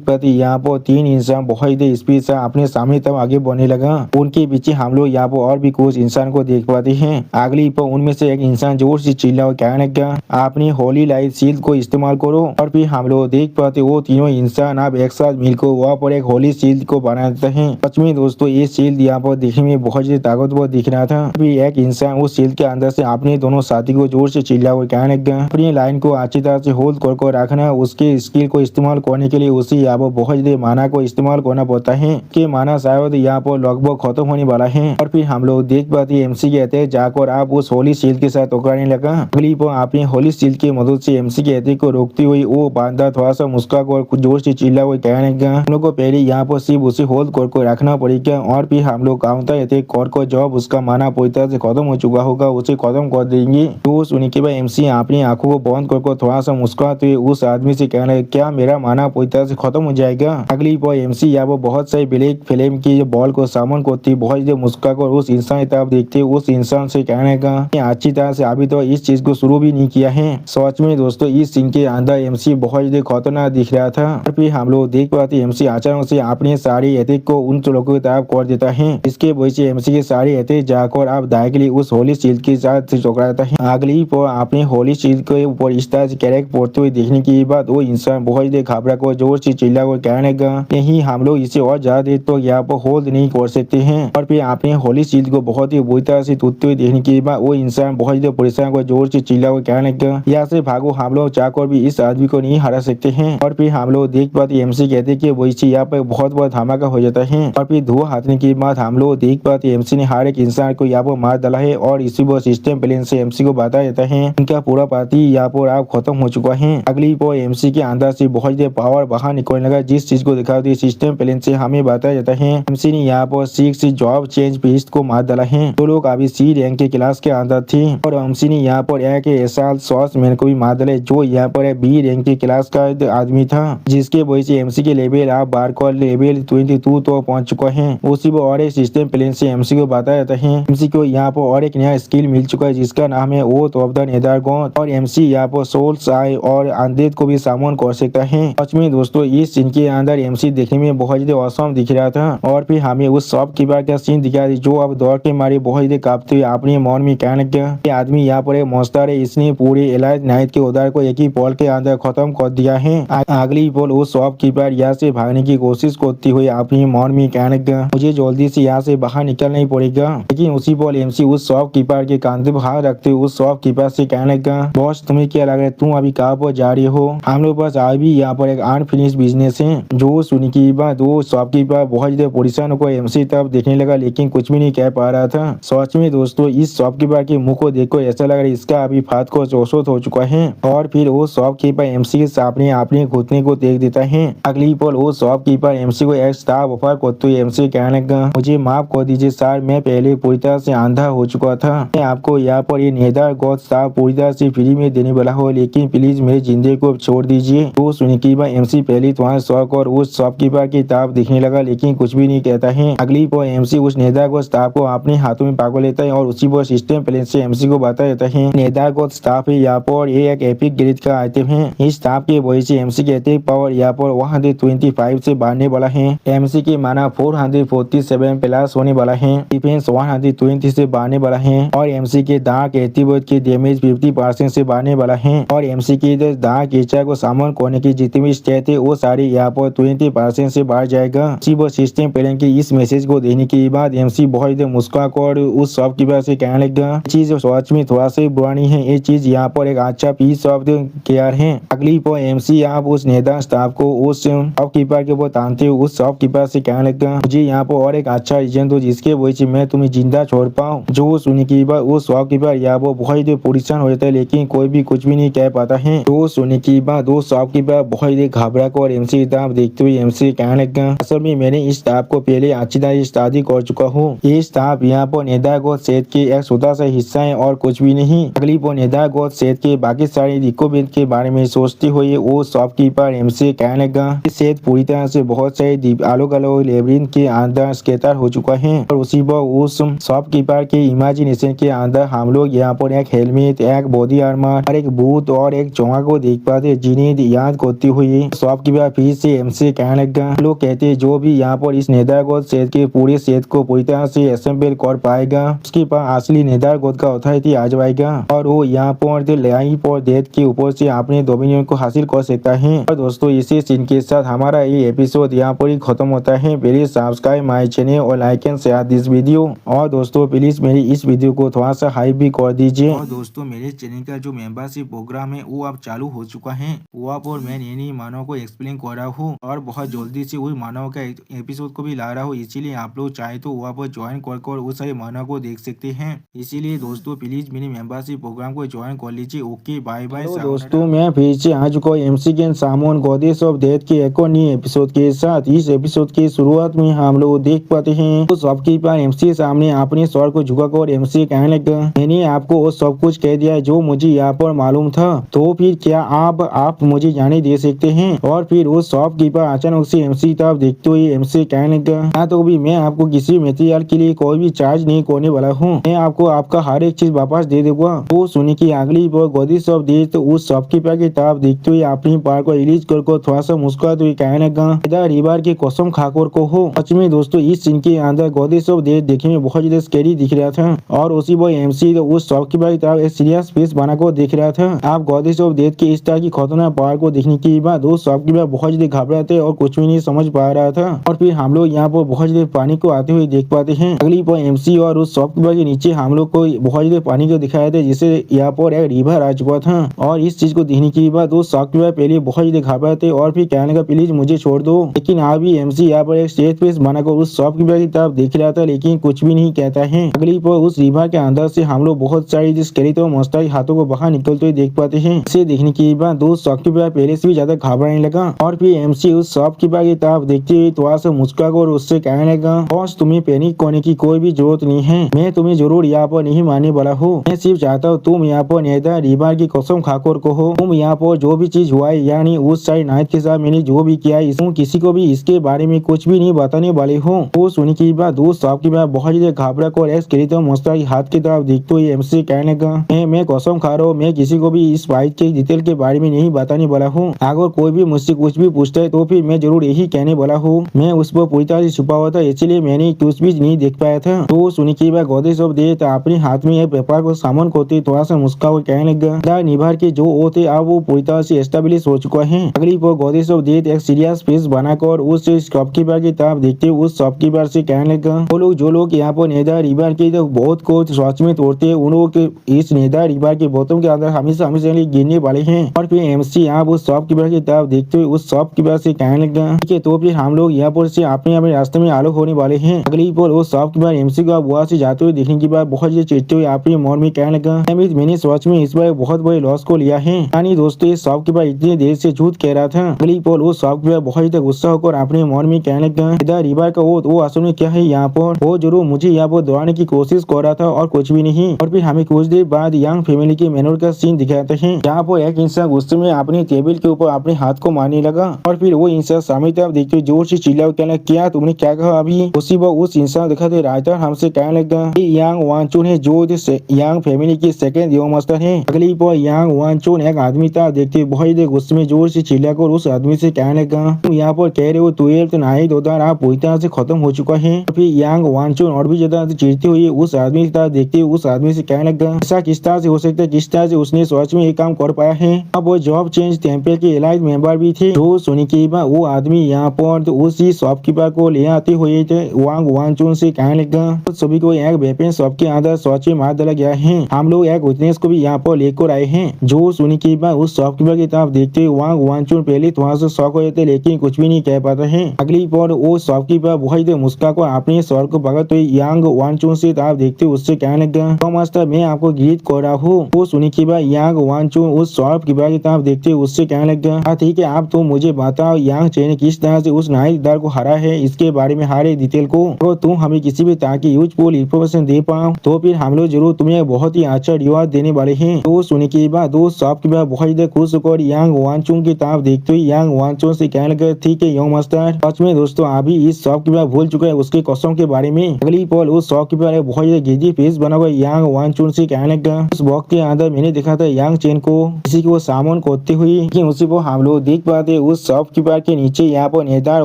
पाते यहाँ पर 3 इंसान बहुत ज्यादा स्पीड से अपने सामने तब आगे बढ़ने लगा। उनके पीछे हम लोग यहाँ पर और भी कुछ इंसान को देख पाते हैं। अगली पर उनमें से एक इंसान जोर से चिल्ला और कहने लगा, आपने होली लाइट शील्ड को इस्तेमाल करो। और फिर हम लोग देख पाते वो तीनों इंसान अब एक साथ मिलकर वहाँ पर एक होली शील्ड को बना देते हैं। सच में दोस्तों ये शील्ड यहाँ पर देखने में बहुत ज्यादा ताकतवर दिख रहा था। फिर एक इंसान उस शील्ड के अंदर से अपने दोनों साथी को जोर से चिल्ला और कहने लगा, अपनी लाइन को अच्छी तरह से होल्ड कर रखना। उसके स्किल को इस्तेमाल करने के लिए उसे यहाँ पर बहुत ज्यादा माना को इस्तेमाल करना पड़ता है कि माना शायद यहाँ पर लगभग खत्म होने वाला है। और फिर हम लोग देख पाते एमसी के अटैक जाकर आप उस होली शील्ड के साथ टकराने लगा। अगली पर अपनी होली शील्ड की मदद से एमसी के अटैक को रोकती हुई वो बांधा थोड़ा सा मुस्कुराकर कुछ जोर से चिल्ला हुआ कहने लगा, हम लोग को पहले यहाँ पर सिर्फ उसे होल्ड कर रखना पड़ेगा और फिर हम लोग काउंटर अटैक कर जब उसका माना पूरी तरह से खत्म हो चुका होगा उसे खत्म कर देंगे। तो सुनने के बाद एमसी अपनी आंखों को बंद कर थोड़ा सा मुस्कुराते हुए उस आदमी से कहने लगा, क्या मेरा माना पूरी तरह से खत्म हो जाएगा। अगली पर एमसी यहाँ पर बहुत सारी ब्लैक फिल्म की बॉल को सामन करती बहुत ज्यादा मुस्कुराकर उस इंसान की तरफ देखते उस इंसान से कहने लगा, अच्छी तरह से अभी तो इस चीज को शुरू भी नहीं किया है। सच में दोस्तों इस सीन के अंदर एमसी बहुत ज्यादा खतरनाक दिख रहा था। और फिर हम लोग देख पाते एमसी अचानक से अपने सारी एथिक को उन लोगों की तरफ कर देता है। इसके वजह से एमसी के सारी एथिक जाकर आप डायरेक्टली उस होली शील्ड के साथ टकराता है। अगली पर अपने होली शील्ड के ऊपर इस तरह से कैरेक्ट पड़ते हुए देखने के बाद वो इंसान बहुत ज्यादा घबरा कर जोर से चिल्ला कर कहने लगा, नहीं हम लोग इसे और ज्यादा देर तो यहाँ पर होल्ड नहीं कर सकते हैं। और फिर अपने होली शील्ड को बहुत ही बुरी तरह से टूटते हुए देखने के बाद वो इंसान बहुत ज्यादा परेशान को जोर से चिल्ला कर कहने लगा, यहाँ से भागो, हम लोग चाहकर भी इस आदमी को नहीं हरा सकते हैं। और फिर हम लोग देख पाते एमसी कहते कि वही से यहाँ पर बहुत बड़ा धमाका हो जाता है। और फिर धुआं हाथने के बाद हम लोग देख पाते एमसी ने हर एक इंसान को यहाँ पर मार डाला है और इसी वो सिस्टम प्लेन से एमसी को बताया जाता है उनका पूरा पार्टी यहाँ पर आप खत्म हो चुका है। अगली पर एमसी के अंदर से बहुत ज्यादा पावर बाहर निकलने लगा। जिस चीज को दिखाती सिस्टम प्लेन से हमें बताया जाता है एमसी ने यहाँ पर 6 जॉब चेंज पीस्ट को मार डाला है। तो लोग अभी सी रैंक के क्लास के अंदर थे और एमसी ने यहाँ पर एक एसाल सॉस मैन को भी मार डाला जो यहाँ पर बी रैंक के क्लास का आदमी था, जिसके वजह से एमसी के लेवल आप बार कर लेवल 22 तो पहुंच चुका है। उसी वो और एक सिस्टम प्लेन से एमसी को बताया जाता है एमसी को यहाँ पर और एक नया स्किल मिल चुका है जिसका नाम है ओथ ऑफ द नेदरगॉड और एमसी यहाँ पर सोल्स आई और अनडेड को भी सामन कर सकता है। सच में दोस्तों इस सीन के अंदर एमसी देखने में बहुत ज्यादा औसम दिख रहा था। और फिर हमें उस शॉपकीपर का सीन दिखा जो अब दौड़ के मारे बहुत ज्यादा कांपते हुए अपने मन में कहने लगा, आदमी यहाँ पर एक मॉन्स्टर है, इसने पूरे एलाइट नाइट के उधार को एक ही पॉल के अंदर खत्म कर दिया है। अगली पॉल वो शॉपकीपर यहाँ से भागने की कोशिश करती हुई अपने मन में कहने लगा, मुझे जल्दी से यहाँ से बाहर निकलना ही पड़ेगा। लेकिन उसी पॉल एमसी उस शॉपकीपर के कांधे पर हाथ रखते हुए उस शॉपकीपर से कहने लगा, बॉस तुम्हें क्या लग रहा है, तुम अभी कहाँ पर जा रही हो? हम लोग पास अभी यहाँ पर एक अनफिनिश बिजनेस है। जो सुनी की बात वो शॉपकीपर बहुत ज्यादा परेशान होकर एमसी तरफ देखने लगा, लेकिन कुछ भी नहीं कह पा रहा था। सच में दोस्तों इस शॉपकीपर के मुंह को देखकर ऐसा लग रहा है इसका अभी फात को चौसौत हो चुका है। और फिर वो शॉपकीपर एमसी के सामने अपने घुटने को देख देता है। अगली पल वो शॉपकीपर एमसी को एक स्टाफ ऑफर करते हुए एमसी कहने लगा, मुझे माफ कर दीजिए सर, मैं पहले पूरी तरह से अंधा हो चुका था। मैं आपको यहाँ पर ये नेदर गॉड स्टाफ पूरी तरह से फ्री में देने वाला हो, लेकिन प्लीज मेरी जिंदगी को छोड़ दीजिए। तो सुनी की बात एमसी पहले तुम्हारा शौक और उस शॉपकीपर की तरफ देखने लगा, लेकिन कुछ भी नहीं कहता है। अगली पल एमसी उस नेदर गॉड स्टाफ को अपने हाथों में पकड़ लेता है और उसी पर सिस्टम प्लेन से एमसी को बता देता है नेदर गॉड स्टाफ है यहाँ पर ये एक एपिक ग्रेड का आइटम है। इस स्टाफ के वजह से एमसी के अटैक पावर यहाँ पर 125 से बढ़ने वाला है। एमसी के माना 447 प्लस होने वाला है। डिफेंस 120 से बढ़ने वाला है और एमसी के दाग एटीवर्ड के डैमेज 50% से बढ़ने वाला है। और एमसी के दाग एचआर को सामन करने की जितनी भी स्टेट है वो सारी यहाँ पर 20% से बढ़ जाएगा। सिस्टम प्लेन के इस मैसेज को देने के बाद एमसी बहुत मुस्कुराकर उस शॉपकीपर से कहने लगा, चीज सच में थोड़ा सा पुरानी है, ये चीज यहाँ पर एक अच्छा पीस ऑफ केयर है। अगली पर एमसी आप उस नेता स्टाफ को उस शॉपकीपर के ऊपर तानते हुए उस शॉपकीपर से कहने लगा, मुझे यहाँ पर और एक अच्छा रीजन दो जिसके वजह से मैं तुम्हें जिंदा छोड़ पाऊँ। जो सुनने की बात वो शॉपकीपर यहाँ पर बहुत परेशान हो जाता है, लेकिन कोई भी कुछ भी नहीं कह पाता है। तो सुनने की बात वो शॉपकीपर बहुत घबरा कर एमसी की तरफ देखते हुए एमसी कहने लगा, असल में मैंने इस स्टाफ को पहले अच्छी तरह शादी कर चुका हूँ। ये स्टाफ यहाँ पर नेता को सेहत के एक छोटा सा हिस्सा है और कुछ भी नहीं। अगली पर नेता को सेहत के बाकी सारे रिक्वायरमेंट के बारे में सोचते हुए वो शॉपकीपर एमसी कहने लगा, सेहत पूरी तरह से बहुत सारे अलग अलग लेबरिन के अंदर स्केटर हो चुका है। और उसी पर उस शॉपकीपर के इमेजिनेशन के अंदर हम लोग यहाँ पर एक हेलमेट, एक बॉडी आर्मर और एक बूट और एक चोंगा को देख पाते, जिन्हें याद करते हुए शॉपकीपर फिर से एमसी कहने लगा, लोग कहते जो भी यहाँ पर इस नेदरगोद सेहत के पूरे सेहत को पूरी तरह से असेंबल कर पाएगा उसके पास असली नेदरगोद का अथॉरिटी आ जाएगा और वो यहाँ पर लाइफ और डेथ के ऊपर से अपने डोमिनियन को हासिल कर सकता है। और दोस्तों इसी सीन के साथ हमारा ये एपिसोड यहाँ पर ही खत्म होता है। प्लीज सब्सक्राइब माय चैनल और like and share this video. और दोस्तों प्लीज मेरी इस वीडियो को थोड़ा सा हाइप भी कर दीजिए। और दोस्तों मेरे चैनल का जो मेंबरशिप प्रोग्राम है वो अब चालू हो चुका है। वहाँ पर मैं नई मानव को एक्सप्लेन कर रहा हूँ और बहुत जल्दी से वही मानव का एपिसोड को भी ला रहा हूँ, इसीलिए आप लोग चाहे तो वहाँ पर ज्वाइन कर उस सारे मानव को देख सकते हैं। इसीलिए दोस्तों प्लीज मेरी मेंबरशिप प्रोग्राम को ज्वाइन कर लीजिए। Okay bye bye. दोस्तों मैं फिर से आ चुका हूँ MC can summon goddess of death के एक और नई एपिसोड के साथ। इस एपिसोड की शुरुआत में हम लोग देख पाते हैं तो शॉपकीपर एमसी के सामने अपने स्वर को झुकाकर एमसी कहने लगा, मैंने आपको वो सब कुछ कह दिया जो मुझे यहाँ पर मालूम था, तो फिर क्या आप मुझे जाने दे सकते हैं। और फिर वो शॉपकीपर अचानक से एमसी तरफ देखते हुए एमसी कहने लगा, तो भी मैं आपको किसी मटेरियल के लिए कोई भी चार्ज नहीं करने वाला हूँ, मैं आपको आपका हर एक चीज वापस दे दूंगा। वो सुनी की अगली गॉडेस ऑफ डेथ उस शॉपकीपर की तरफ देखते हुए अपनी पार को रिलीज कर थोड़ा सा मुस्कुराते हुए कहने लगा, रिवार की कसम खाकर को हो। सच में दोस्तों इस सीन के अंदर गॉडेस ऑफ डेथ देखने में बहुत ज्यादा स्कैरी दिख रहा था और उसी वो एमसी उस शॉपकीपर की तरफ एक सीरियस फेस बनाकर देख रहा था। आप गॉडेस ऑफ डेथ के इस तरह की खतरनाक पावर को देखने के बाद उस शॉपकीपर बहुत ज्यादा घबराते और कुछ भी नहीं समझ पा रहा था। और फिर हम लोग यहाँ पर बहुत ज्यादा पानी को आते हुए देख पाते हैं। अगली पर एमसी और उस शॉपकीपर के नीचे हम लोग को बहुत ज्यादा पानी को दिखाया था, जिससे यहाँ पर एक रिवर आ चुका था। और इस चीज को देखने के बाद उस शॉपकीपर पहले बहुत ज्यादा घबराते और फिर कहने का प्लीज मुझे छोड़ दो, लेकिन अभी एमसी यहाँ पर एक स्टेज फेस बनाकर उस शॉपकीपर की तरफ देख रहा था, लेकिन कुछ भी नहीं कहता है। अगली पर उस रिवर के अंदर से हम लोग बहुत सारी स्केलेटन और मस्ता हाथों को बाहर निकलते हुए देख पाते हैं। इसे देखने के बाद दोस्त शॉपकीपर पहले से भी ज्यादा घबराने लगा और फिर एमसी उस शॉपकीपर की तरफ देखते हुए थोड़ा सा मुस्कुराकर उससे कहने लगा, बॉस तुम्हें पैनिक करने की कोई भी जरूरत नहीं है, मैं तुम्हें जरूर यहाँ पर नहीं मानने वाला हूँ। मैं सिर्फ चाहता हूँ तुम यहाँ पर नेदर रिवर की कसम खाकर कहो, तुम यहाँ पर जो भी चीज हुआ है यानी उस साइड नाइट के साथ मैंने जो भी किया है तुम किसी को भी इसके बारे में कुछ भी नहीं बताने वाले हो। वो सुनी की बात दोस्त शॉपकीपर बहुत ज्यादा घबरा कर एक स्केलेटन मस्ता की हाथ की तरफ देखते हुए एमसी कहने लगा, मैं कसम खा रहा हूँ मैं किसी को भी इस फाइट के डिटेल के बारे में नहीं बताने वाला हूँ। अगर कोई भी मुझसे कुछ भी पूछता है तो फिर मैं जरूर यही कहने वाला हूँ, मैं उस पर पूरी तरह से छुपा हुआ था इसलिए मैंने कुछ भी नहीं देख पाया था। तो सुनी की बात गॉडेस ऑफ डेथ अपने हाथ में एक पेपर को सामान करते थोड़ा सा मुस्कुरा कहने लगा, निभार के जो वो थे अब वो पूरी तरह से एस्टेब्लिश हो चुका है। अगली पर गॉडेस ऑफ डेथ एक सीरियस फेस बनाकर उस शॉपकीपर की तरफ देखते उस शॉपकीपर से कहने लगा, वो लोग जो लोग यहाँ पर नेदर रिवर के बहुत को सच में तोड़ते उन लोगों के इस नेता रिवर के बोतल के अंदर हमेशा हमेशा लिए गिरने वाले हैं। और फिर एमसी यहाँ उस शॉपकीपर की तरफ देखते हुए उस शॉपकीपर से कहने लगा, ठीक है तो फिर हम लोग यहाँ पर से अपने अपने रास्ते में आलोक होने वाले हैं। अगली पर वो शॉपकीपर एमसी को वहां से जाते हुए देखने के बाद बहुत ही चिढ़ते हुए अपने मन में कहने लगा, मैंने सच में इस बार बहुत बड़े लॉस को लिया है। यानी दोस्तों इस शॉपकीपर इतनी देर से झूठ कह रहा था। अगली पर वो शॉपकीपर बहुत ही गुस्सा होकर अपने मन में कहने लगा, इधर रिवर का वो असल में क्या है यहाँ पर, वो जरूर मुझे यहाँ पर दौड़ाने की कोशिश कर रहा था और कुछ भी नहीं। और फिर हमें कुछ देर बाद यंग फैमिली के मेनू का सीन दिखाते हैं, जहाँ पर एक इंसान गुस्से में अपनी टेबल के ऊपर अपने हाथ को मारने लगा। और फिर वो इंसान सामने तरफ देखते हुए जोर से चिल्ला कहना, क्या तुमने क्या कहा अभी। उसी वक्त उस इंसान दिखाते राइटर हमसे कहने लगा, यांग वानचुन है जो यांग फैमिली की सेकंड यंग मास्टर है। अगली पर यांग वानचुन एक आदमी था देखते बहुत ही गुस्से में जोर से चिल्लाकर उस आदमी से कहने लगा, तुम यहाँ पर कह रहे हो 12th नाइट उधर आप पूरी तरह से खत्म हो चुका है। फिर यांग वानचुन और भी ज्यादा चिढ़ते हुए उस आदमी की तरफ देखते हुए उस आदमी से कहने लगा, ऐसा किस तरह से हो सकता है, किस तरह से उसने सच में ये काम कर पाया है। अब वो जॉब चेंज टेम्पल के एलाइट मेंबर भी थे। तो सुनी के बाद वो आदमी यहाँ पर तो उसी शॉपकीपर को ले आते हुए थे वांग वानचुन से कहने लगा, तो सभी को एक वेपन शॉप के अंदर सच में मार डाला गया है। हम लोग एक विटनेस को भी यहाँ पर लेकर आए हैं। जो सुनी के बाद उस शॉपकीपर की तरफ देखते हुए वांग वानचुन पहले थोड़ा सा शौक हो जाते लेकिन कुछ भी नहीं कह पाते हैं। अगली पर वो शॉपकीपर बहुत मुस्का को अपने सर को पकड़ते हुए यांग वानचुन से तरफ देखते उससे कहने लगा, तो मास्टर मैं आपको गीत कर रहा हूँ। वो सुनी के बाद यांग वानचुन उस शॉपकीपर की तरफ देखते उससे कहने लगा, ठीक है आप तो मुझे बताओ यांग चेन किस तरह से उस नाइट दर को हरा है, इसके बारे में हर एक डिटेल को तो तुम हमें किसी भी तरह की यूजफुल इन्फॉर्मेशन दे पाओ तो फिर हम लोग जरूर तुम्हें बहुत ही अच्छा रिवार्ड देने वाले हैं। तो सुनी के बाद दो शॉपकीपर बहुत ही खुश होकर यांग वानचुन की तरफ देखते हुए यांग वानचुन से कहने लगा, ठीक है यंग मास्टर सच में दोस्तों अभी इस शॉपकीपर भूल चुका है उसके कसम के बारे में। अगली पल उस शॉपकीपर बहुत ही गिजी फेस बना हुआ यांग वानचुन से कहने लगा, उस वक्त के अंदर मैंने देखा था यांग चेन को किसी को सामान करते हुए, लेकिन उसी को हम लोग देख पाते उस शॉपकीपर के नीचे यहाँ पर नेदार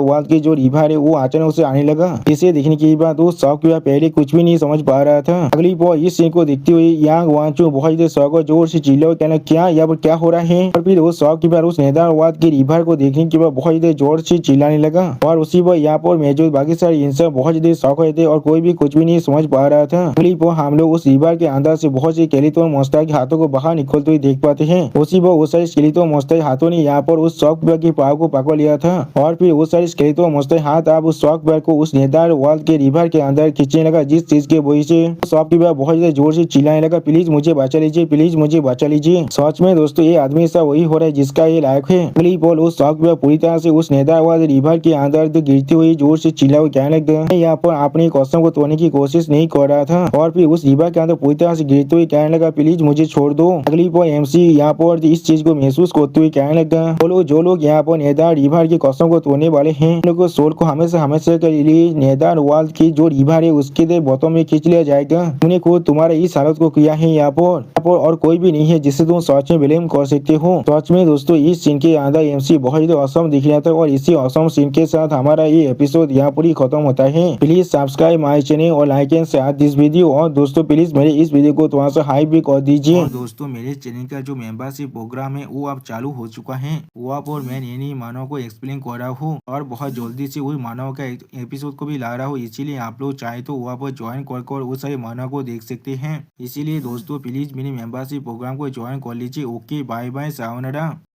वाल की जो रिवर है वो अचानक से आने लगा। इसे देखने के बाद उस शॉपकीपर पहले कुछ भी नहीं समझ पा रहा था। अगली पल इस सीन को देखते हुए यांग वानचुन बहुत ही शौक जोर से चिल्ला कहना, क्या यहाँ पर क्या हो रहा है। और फिर उस शॉपकीपर उस नेदार वाल की रिवर को देखने के बाद बहुत ही जोर से चिल्लाने लगा। और उसी पर यहाँ पर मौजूद बाकी सारे इंसान बहुत ज्यादा शौक हुए थे और कोई भी कुछ भी नहीं समझ पा रहा था। अगली पर हम लोग उस रिवर के अंदर से बहुत सी स्केलेटन मॉन्स्टर के हाथों को बाहर निकलते हुए देख पाते हैं। उसी पर वो सारे स्केलेटन मॉन्स्टर हाथों ने यहाँ पर उस शॉपकीपर की पाव को पकड़ लिया था। और फिर वो सारे स्केलेटन मॉन्स्टर हाथ आप उस शॉपकीपर को उस नेदार वाल के रिवर के अंदर खींचने लगा, जिस चीज के वजह से शॉपकीपर बहुत ज्यादा जोर से चिल्लाने लगा, प्लीज मुझे बचा लीजिए, प्लीज मुझे बचा लीजिए। सच में दोस्तों ये आदमी ऐसा वही हो रहा है जिसका ये लायक है। अगली पल उस शॉपकीपर पूरी तरह से उस नेदार वाल रिवर के अंदर गिरती हुई जोर से चिल्ला हुआ कहने लगा, मैं यहाँ पर अपनी कसम को तोड़ने की कोशिश नहीं कर रहा था। और फिर उस रिवर के अंदर पूरी तरह से गिरते हुए कहने लगा, प्लीज मुझे छोड़ दो। अगली पर एमसी यहाँ पर इस चीज को महसूस करते हुए कहने लगा, बोलो जो लोग यहाँ पर नेदार रिवर की कसम को तोड़ने वाले हैं उन लोगों सोल को हमेशा हमेशा के लिए नेदार वाल की जो रिवर है उसके बोतों में खींच लिया जाएगा। उन्हें खुद तुम्हारे इस हालत को किया है यहाँ पर और कोई भी नहीं है जिससे तुम सच में ब्लेम कर सकते हो। सच में दोस्तों इस सीन के अंदर एमसी बहुत ही औसम दिख रहा था और इसी औसम सीन के साथ हमारा ये एपिसोड यहाँ पूरी खत्म होता है। प्लीज सब्सक्राइब माय चैनल और like and share this video. और दोस्तों प्लीज मेरे इस वीडियो को थोड़ा सा हाइप भी कर दीजिए। और दोस्तों मेरे चैनल का जो मेंबरशिप प्रोग्राम है वो अब चालू हो चुका है। वो आप और मैं नई मानव को एक्सप्लेन कर रहा हूँ और बहुत जल्दी से वही मानव का एपिसोड को भी ला रहा हूँ। इसीलिए आप लोग चाहे तो वहाँ पर ज्वाइन कर वो सारे मानव को देख सकते हैं। इसीलिए दोस्तों प्लीज मेरे मेंबरशिप प्रोग्राम को ज्वाइन कर लीजिए। Okay bye bye सावनारा।